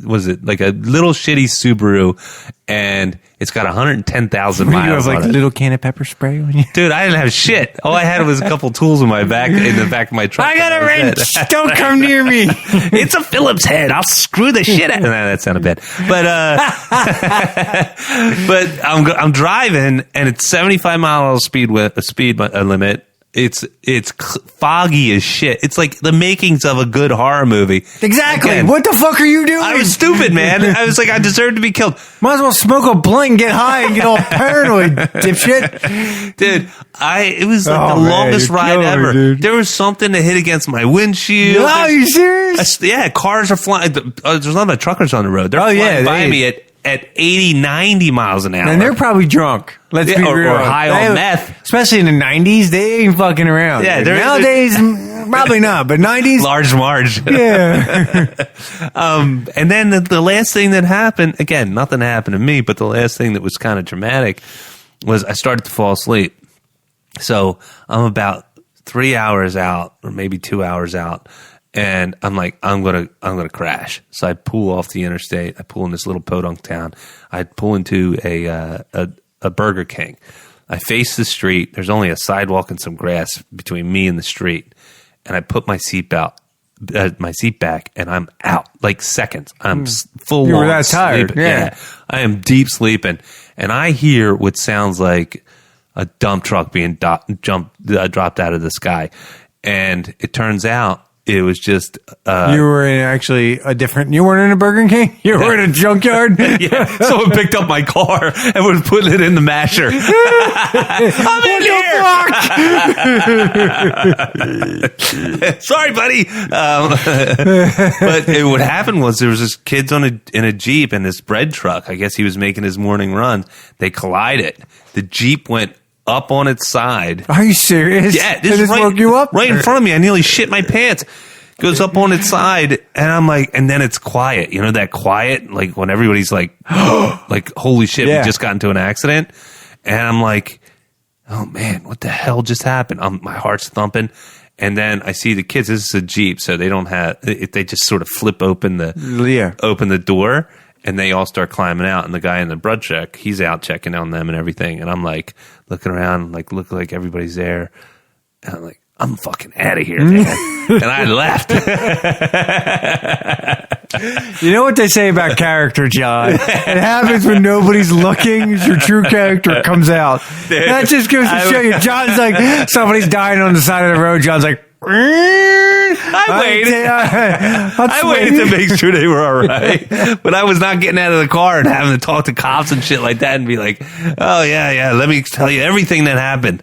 Was it like a little shitty Subaru? And it's got 110,000 miles. You have like on a it. little can of pepper spray on you, Dude. I didn't have shit. All I had was a couple tools in the back of my truck. I got a wrench. Don't come near me. It's a Phillips head. I'll screw the shit out. Nah, that sounded bad. But I'm driving, and it's 75 mile speed limit. It's foggy as shit. It's like the makings of a good horror movie. Exactly. Again, what the fuck are you doing? I was stupid, man. I was like, I deserve to be killed. Might as well smoke a blunt and get high and get all paranoid, dipshit. Dude, it was like the longest ride ever. Dude. There was something that hit against my windshield. No, are you serious? Yeah, cars are flying. There's not enough truckers on the road. They're flying by me at 80, 90 miles an hour. And they're probably drunk. Let's be real. Or high on meth. Especially in the 90s, they ain't fucking around. Yeah, nowadays, probably not, but 90s. Large Marge. Yeah. And then the last thing that happened, again, nothing happened to me, but the last thing that was kind of dramatic was I started to fall asleep. So I'm about 3 hours out, or maybe 2 hours out. And I'm like, I'm gonna crash. So I pull off the interstate. I pull in this little podunk town. I pull into a Burger King. I face the street. There's only a sidewalk and some grass between me and the street. And I put my seat back, and I'm out like seconds. I'm full on. You were that tired. Sleeping. Yeah, I am deep sleeping, and I hear what sounds like a dump truck being dropped out of the sky. And it turns out it was just you were in actually you weren't in a Burger King? You were in a junkyard? Yeah. Someone picked up my car and was putting it in the masher. I'm in here. Sorry, buddy. But what happened was there was this kids in a Jeep and this bread truck. I guess he was making his morning run. They collided. The Jeep went up on its side. Are you serious? Yeah, this woke you up? Right in front of me. I nearly shit my pants. Goes up on its side, and I'm like, and then it's quiet. You know that quiet, like when everybody's like, like, holy shit, we just got into an accident. And I'm like, oh man, what the hell just happened? My heart's thumping. And then I see the kids. This is a Jeep, so they don't have. They just sort of flip open the door. And they all start climbing out, and the guy in the bread truck, he's out checking on them and everything. And I'm like looking around, like look like everybody's there. And I'm like, I'm fucking out of here, man. And I left. You know what they say about character, John? It happens when nobody's looking. Your true character comes out. Dude, that just goes to show you. John's like, somebody's dying on the side of the road. John's like, I waited to make sure they were all right, but I was not getting out of the car and having to talk to cops and shit like that and be like, "Oh yeah, let me tell you everything that happened."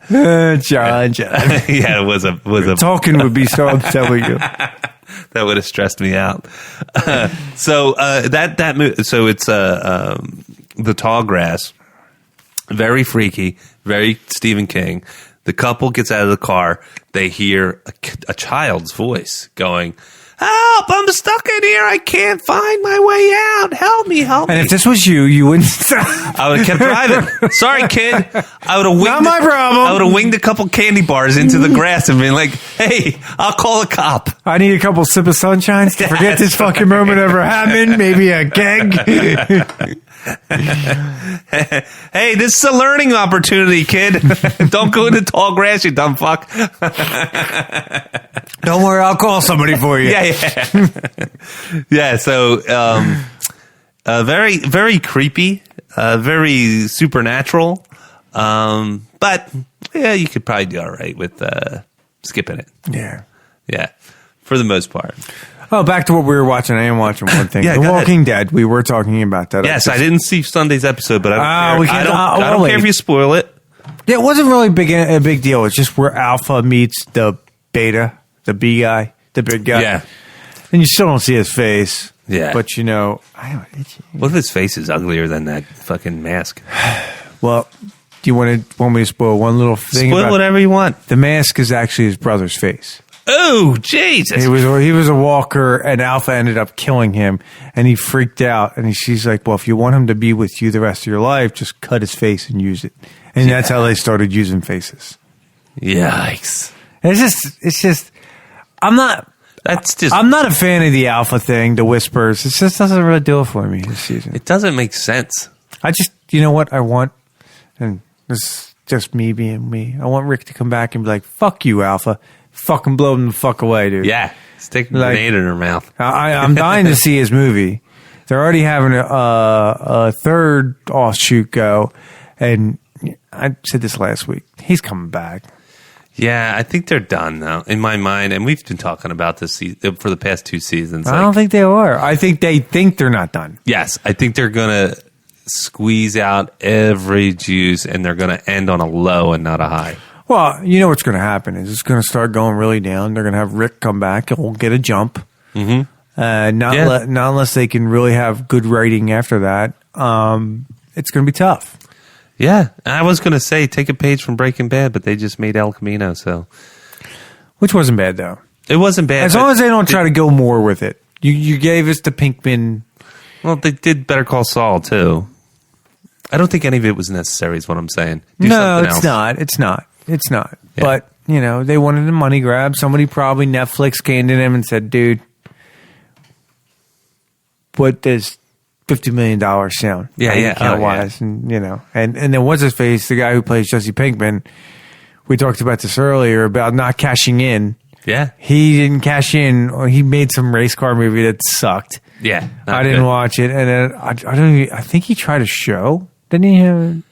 John. Yeah, it was a talking would be so upset with you. That would have stressed me out. So it's the tall grass, very freaky, very Stephen King. The couple gets out of the car. They hear a child's voice going, "Help! I'm stuck in here. I can't find my way out. Help me, help me." And if this was you wouldn't stop. I would have kept driving. Sorry, kid. I would have winged. Not my problem. I would have winged a couple candy bars into the grass and been like, "Hey, I'll call a cop. I need a couple sip of sunshines to forget this fucking moment ever happened. Maybe a keg." Hey, this is a learning opportunity, kid. Don't go into tall grass, you dumb fuck. Don't worry, I'll call somebody for you. Yeah. So, very, very creepy, very supernatural. But yeah, you could probably do all right with skipping it. Yeah, for the most part. Oh, back to what we were watching. I am watching one thing. The Walking Dead. We were talking about that. Yes, I didn't see Sunday's episode, but I don't care if you spoil it. Yeah, it wasn't really a big deal. It's just where Alpha meets the beta, the B guy, the big guy. Yeah. And you still don't see his face. Yeah. But, you know. What if his face is uglier than that fucking mask? Well, do you want me to spoil one little thing? Spoil whatever you want. The mask is actually his brother's face. Oh, Jesus. He was a walker, and Alpha ended up killing him, and he freaked out. And she's like, well, if you want him to be with you the rest of your life, just cut his face and use it. And that's how they started using faces. Yikes. It's just, I'm not a fan of the Alpha thing, the whispers. It just doesn't really do it for me this season. It doesn't make sense. You know what I want? And this is just me being me. I want Rick to come back and be like, fuck you, Alpha. Fucking blow him the fuck away, dude. Yeah. Stick a grenade in her mouth. I'm dying to see his movie. They're already having a third offshoot go. And I said this last week. He's coming back. Yeah, I think they're done now, in my mind. And we've been talking about this for the past 2 seasons. I don't think they are. I think they think they're not done. Yes, I think they're going to squeeze out every juice, and they're going to end on a low and not a high. Well, you know what's going to happen is it's going to start going really down. They're going to have Rick come back and we'll get a jump. Mm-hmm. Not unless they can really have good writing after that. It's going to be tough. Yeah, I was going to say take a page from Breaking Bad, but they just made El Camino, so which wasn't bad though. It wasn't bad as long as they don't try to go more with it. You gave us the Pinkman. Well, they did Better Call Saul too. I don't think any of it was necessary. Is what I'm saying. No, it's not. It's not. Yeah. But they wanted a money grab. Somebody probably Netflix came to them and said, "Dude, what does $50 million sound?" Wise, and and then what's his face? The guy who plays Jesse Pinkman. We talked about this earlier about not cashing in. Yeah, he didn't cash in. Or he made some race car movie that sucked. Yeah, I didn't watch it, and then I don't. I think he tried a show. Didn't he have?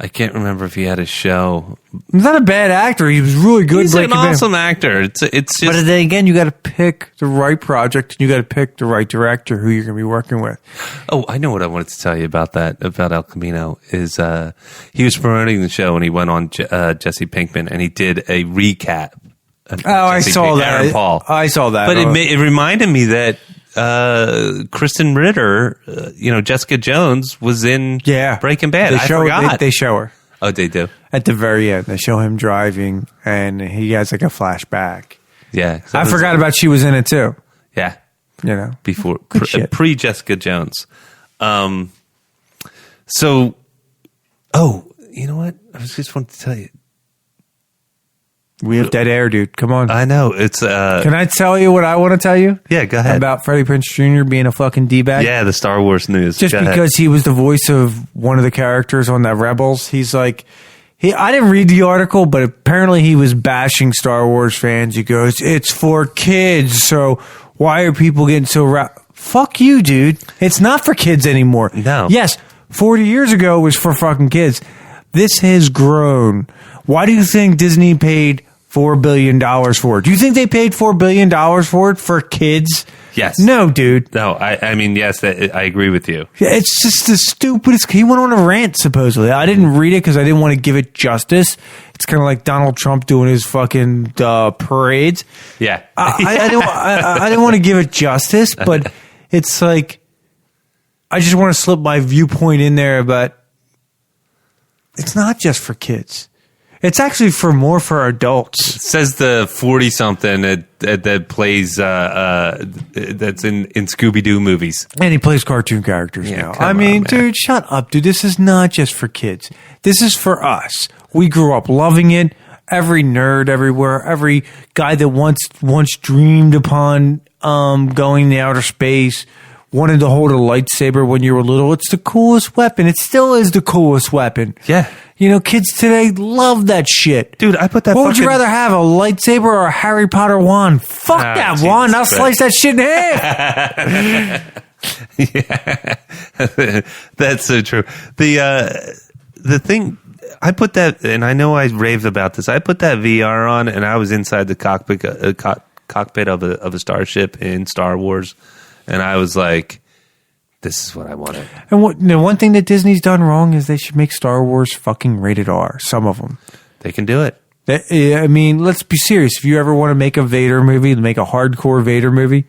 I can't remember if he had a show. He's not a bad actor. He was really good. He's an awesome actor. It's just. But then again, you got to pick the right project, and you got to pick the right director who you're going to be working with. Oh, I know what I wanted to tell you about that, about El Camino, is he was promoting the show, and he went on Jesse Pinkman, and he did a recap. I saw that. Aaron Paul. I saw that. But it reminded me that Kristen Ritter, Jessica Jones was in Breaking Bad. I forgot. They show her. Oh, they do? At the very end. They show him driving, and he has like a flashback. Yeah. I forgot about she was in it too. Yeah. Before. Pre-Jessica Jones. So, you know what? I just wanted to tell you. We have dead air, dude. Come on. I know. It's Can I tell you what I want to tell you? Yeah, go ahead. About Freddie Prinze Jr. being a fucking D-bag? Yeah, the Star Wars news. Just because he was the voice of one of the characters on the Rebels. He's like, I didn't read the article, but apparently he was bashing Star Wars fans. He goes, it's for kids, so why are people getting so Fuck you, dude. It's not for kids anymore. No. Yes, 40 years ago it was for fucking kids. This has grown. Why do you think Disney paid $4 billion for it? Do you think they paid $4 billion for it for kids? Yes. No, dude. No, I mean, yes, I agree with you. It's just the stupidest. He went on a rant, supposedly. I didn't read it because I didn't want to give it justice. It's kind of like Donald Trump doing his fucking parades. Yeah. I didn't want to give it justice, but it's like, I just want to slip my viewpoint in there, but it's not just for kids. It's actually more for adults. It says the 40-something that plays that's in Scooby-Doo movies. And he plays cartoon characters now. I mean, dude, shut up, dude. This is not just for kids. This is for us. We grew up loving it. Every nerd everywhere, every guy that once dreamed upon going to outer space, wanted to hold a lightsaber when you were little. It's the coolest weapon. It still is the coolest weapon. Yeah. Kids today love that shit. Dude, I put that What would you rather have, a lightsaber or a Harry Potter wand? Fuck that wand. I'll slice that shit in half. Yeah. That's so true. The thing, I put that, and I know I raved about this, I put that VR on, and I was inside the cockpit of a starship in Star Wars, and I was like, this is what I wanted. And one thing that Disney's done wrong is they should make Star Wars fucking rated R. Some of them. They can do it. I mean, let's be serious. If you ever want to make a Vader movie, make a hardcore Vader movie,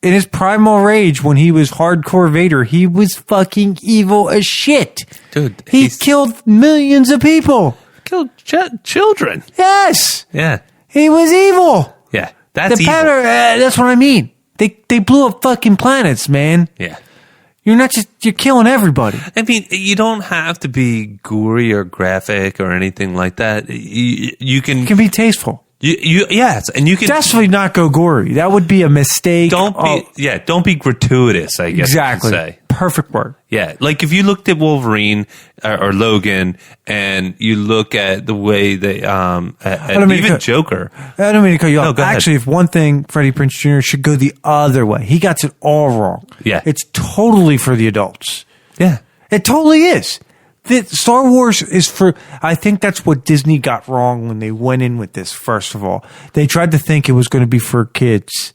in his primal rage, when he was hardcore Vader, he was fucking evil as shit. Dude. He killed millions of people. Killed children. Yes. Yeah. He was evil. Yeah, that's the evil. that's what I mean. They blew up fucking planets, man. Yeah. You're killing everybody. I mean, you don't have to be gory or graphic or anything like that. You can... It can be tasteful. Yes, and you can definitely not go gory. That would be a mistake. Don't be gratuitous, I guess. Exactly. You could say. Perfect word. Yeah, like if you looked at Wolverine or Logan, and you look at the way they even Joker. I don't mean to cut you off. No, actually, if one thing, Freddie Prinze Jr. should go the other way. He got it all wrong. Yeah, it's totally for the adults. Yeah, it totally is. Star Wars is for, I think that's what Disney got wrong when they went in with this, first of all. They tried to think it was going to be for kids.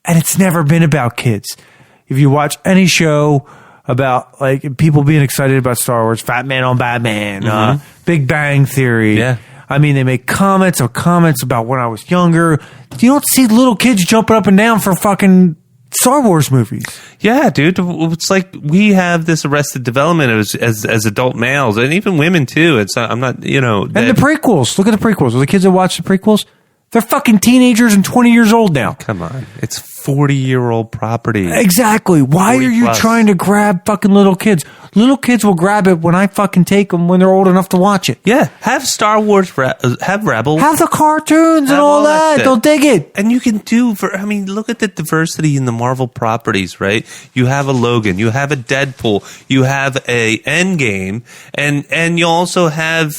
And it's never been about kids. If you watch any show about like people being excited about Star Wars, Fat Man on Batman, Big Bang Theory. Yeah. I mean, they make comments about when I was younger. You don't see little kids jumping up and down for fucking Star Wars movies. Yeah, dude. It's like we have this Arrested Development as adult males, and even women too. It's I'm not, And the prequels. Look at the prequels. The kids that watch the prequels, they're fucking teenagers and 20 years old now. Come on. It's 40-year-old property. Exactly. Why are you trying to grab fucking little kids? Little kids will grab it when I fucking take them when they're old enough to watch it. Yeah. Have Star Wars, have Rebels. Have the cartoons and all that. They'll dig it. And you can look at the diversity in the Marvel properties, right? You have a Logan. You have a Deadpool. You have a Endgame. And you also have,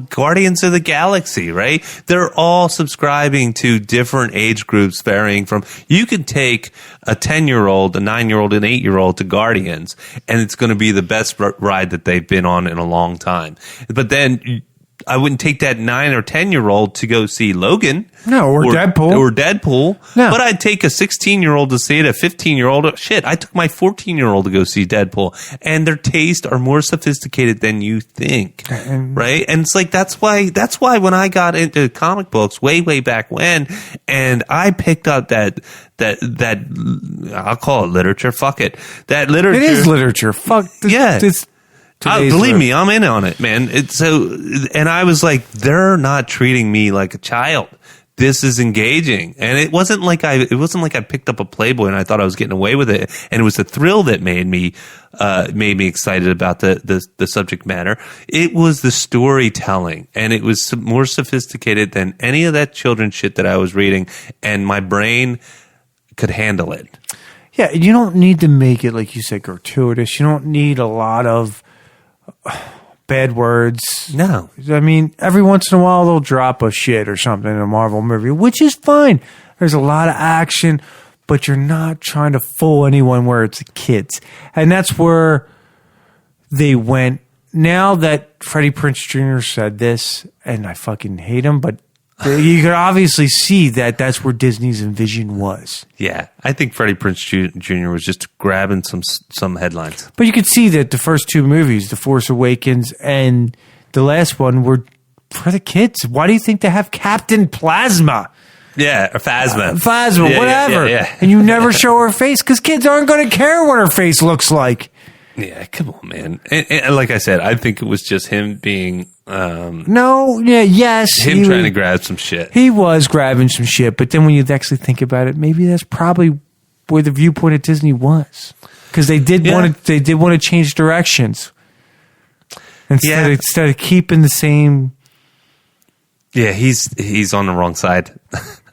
Guardians of the Galaxy, right? They're all subscribing to different age groups varying from, you can take a 10-year-old, a 9-year-old, an 8-year-old to Guardians, and it's going to be the best ride that they've been on in a long time. But then I wouldn't take that 9 or 10-year-old to go see Logan. No, or Deadpool. No. But I'd take a 16-year-old to see it, a 15-year-old. Shit, I took my 14-year-old to go see Deadpool. And their tastes are more sophisticated than you think. Right? And it's like, that's why when I got into comic books way, way back when, and I picked up that I'll call it literature. Fuck it. That literature. It is literature. Fuck. Yeah. Believe me, I'm in on it, man. And I was like, they're not treating me like a child. This is engaging. And it wasn't like I picked up a Playboy and I thought I was getting away with it. And it was the thrill that made me excited about the subject matter. It was the storytelling, and it was more sophisticated than any of that children's shit that I was reading, and my brain could handle it. Yeah, you don't need to make it, like you said, gratuitous. You don't need a lot of bad words. No. I mean, every once in a while they'll drop a shit or something in a Marvel movie, which is fine. There's a lot of action, but you're not trying to fool anyone where it's kids. And that's where they went. Now that Freddie Prinze Jr. said this, and I fucking hate him, but you can obviously see that that's where Disney's vision was. Yeah, I think Freddie Prinze Jr. was just grabbing some headlines. But you could see that the first two movies, The Force Awakens and the last one, were for the kids. Why do you think they have Captain Plasma? Yeah, or Phasma. Phasma, yeah, whatever. Yeah. And you never show her face because kids aren't going to care what her face looks like. Yeah, come on, man. And like I said, I think it was just him being... trying to grab some shit. He was grabbing some shit, but then when you actually think about it, maybe that's probably where the viewpoint of Disney was, because they did want to change directions instead of keeping the same. Yeah, he's on the wrong side.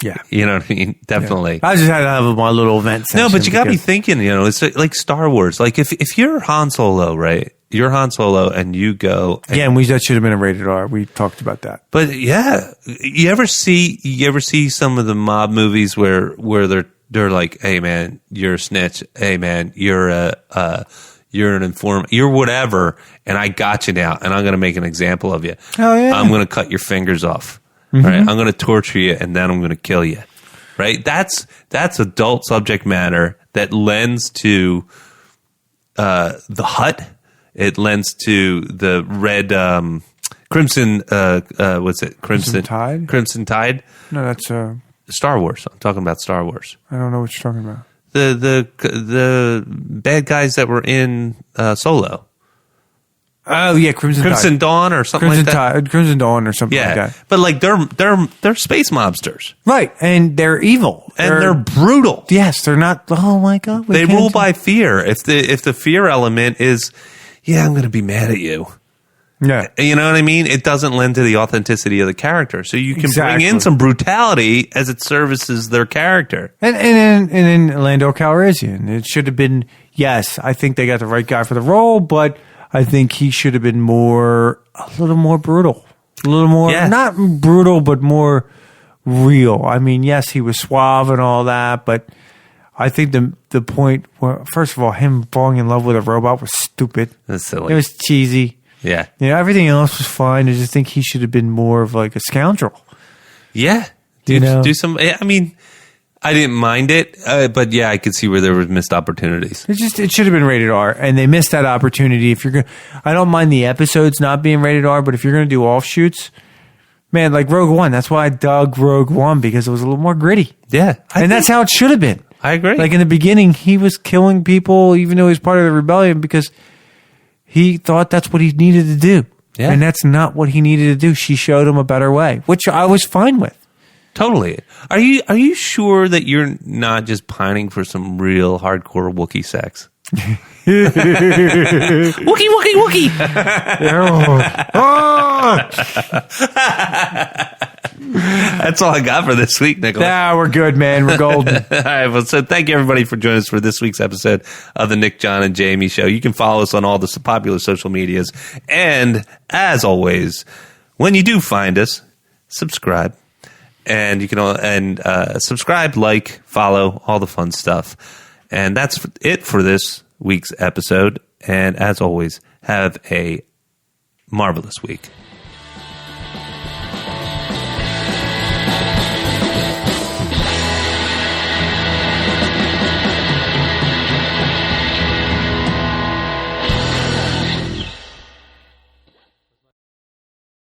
Yeah, you know what I mean. Definitely. Yeah. I just had to have my little event session. No, but you got me thinking. It's like Star Wars. Like if you're Han Solo, right? You're Han Solo, and you go. And that should have been a rated R. We talked about that. But yeah, you ever see some of the mob movies where they're like, "Hey man, you're a snitch. Hey man, you're an informant. You're whatever, and I got you now, and I'm going to make an example of you. Oh yeah, I'm going to cut your fingers off. Mm-hmm. Right? I'm going to torture you, and then I'm going to kill you. Right? That's adult subject matter that lends to the Hutt. It lends to the red Crimson. What's it? Crimson Tide. Crimson Tide. No, that's Star Wars. I'm talking about Star Wars. I don't know what you're talking about. The bad guys that were in Solo. Oh yeah, Crimson Dawn or something Crimson like that. Crimson Dawn or something like Yeah, that. but like they're space mobsters, Right, and they're evil. and they're brutal. Yes, they're not. Oh my god, They rule by fear. If the fear element is, yeah, I'm going to be mad at you. Yeah, You know what I mean? It doesn't lend to the authenticity of the character. So you can bring in some brutality as it services their character. and then Lando Calrissian. It should have been. Yes, I think they got the right guy for the role, but I think he should have been a little more brutal, a little more not brutal, but more real. I mean, yes, he was suave and all that, but I think the point where, first of all, him falling in love with a robot was stupid. That's silly. It was cheesy. Yeah. Everything else was fine. I just think he should have been more of like a scoundrel. Yeah. Do some. I mean, I didn't mind it, but yeah, I could see where there was missed opportunities. It should have been rated R, and they missed that opportunity. If you're going, I don't mind the episodes not being rated R, but if you're going to do offshoots, man, like Rogue One, that's why I dug Rogue One, because it was a little more gritty. Yeah, and that's how it should have been. I agree. Like in the beginning, he was killing people, even though he was part of the rebellion, because he thought that's what he needed to do. Yeah. And that's not what he needed to do. She showed him a better way, which I was fine with. Totally. Are you sure that you're not just pining for some real hardcore Wookiee sex? Wookiee. That's all I got for this week, Nicholas. Nah, we're good, man. We're golden. All right. Well, so thank you, everybody, for joining us for this week's episode of the Nick, John, and Jamie Show. You can follow us on all the popular social medias. And as always, when you do find us, subscribe. And you can subscribe, like, follow, all the fun stuff. And that's it for this week's episode. And as always, have a marvelous week.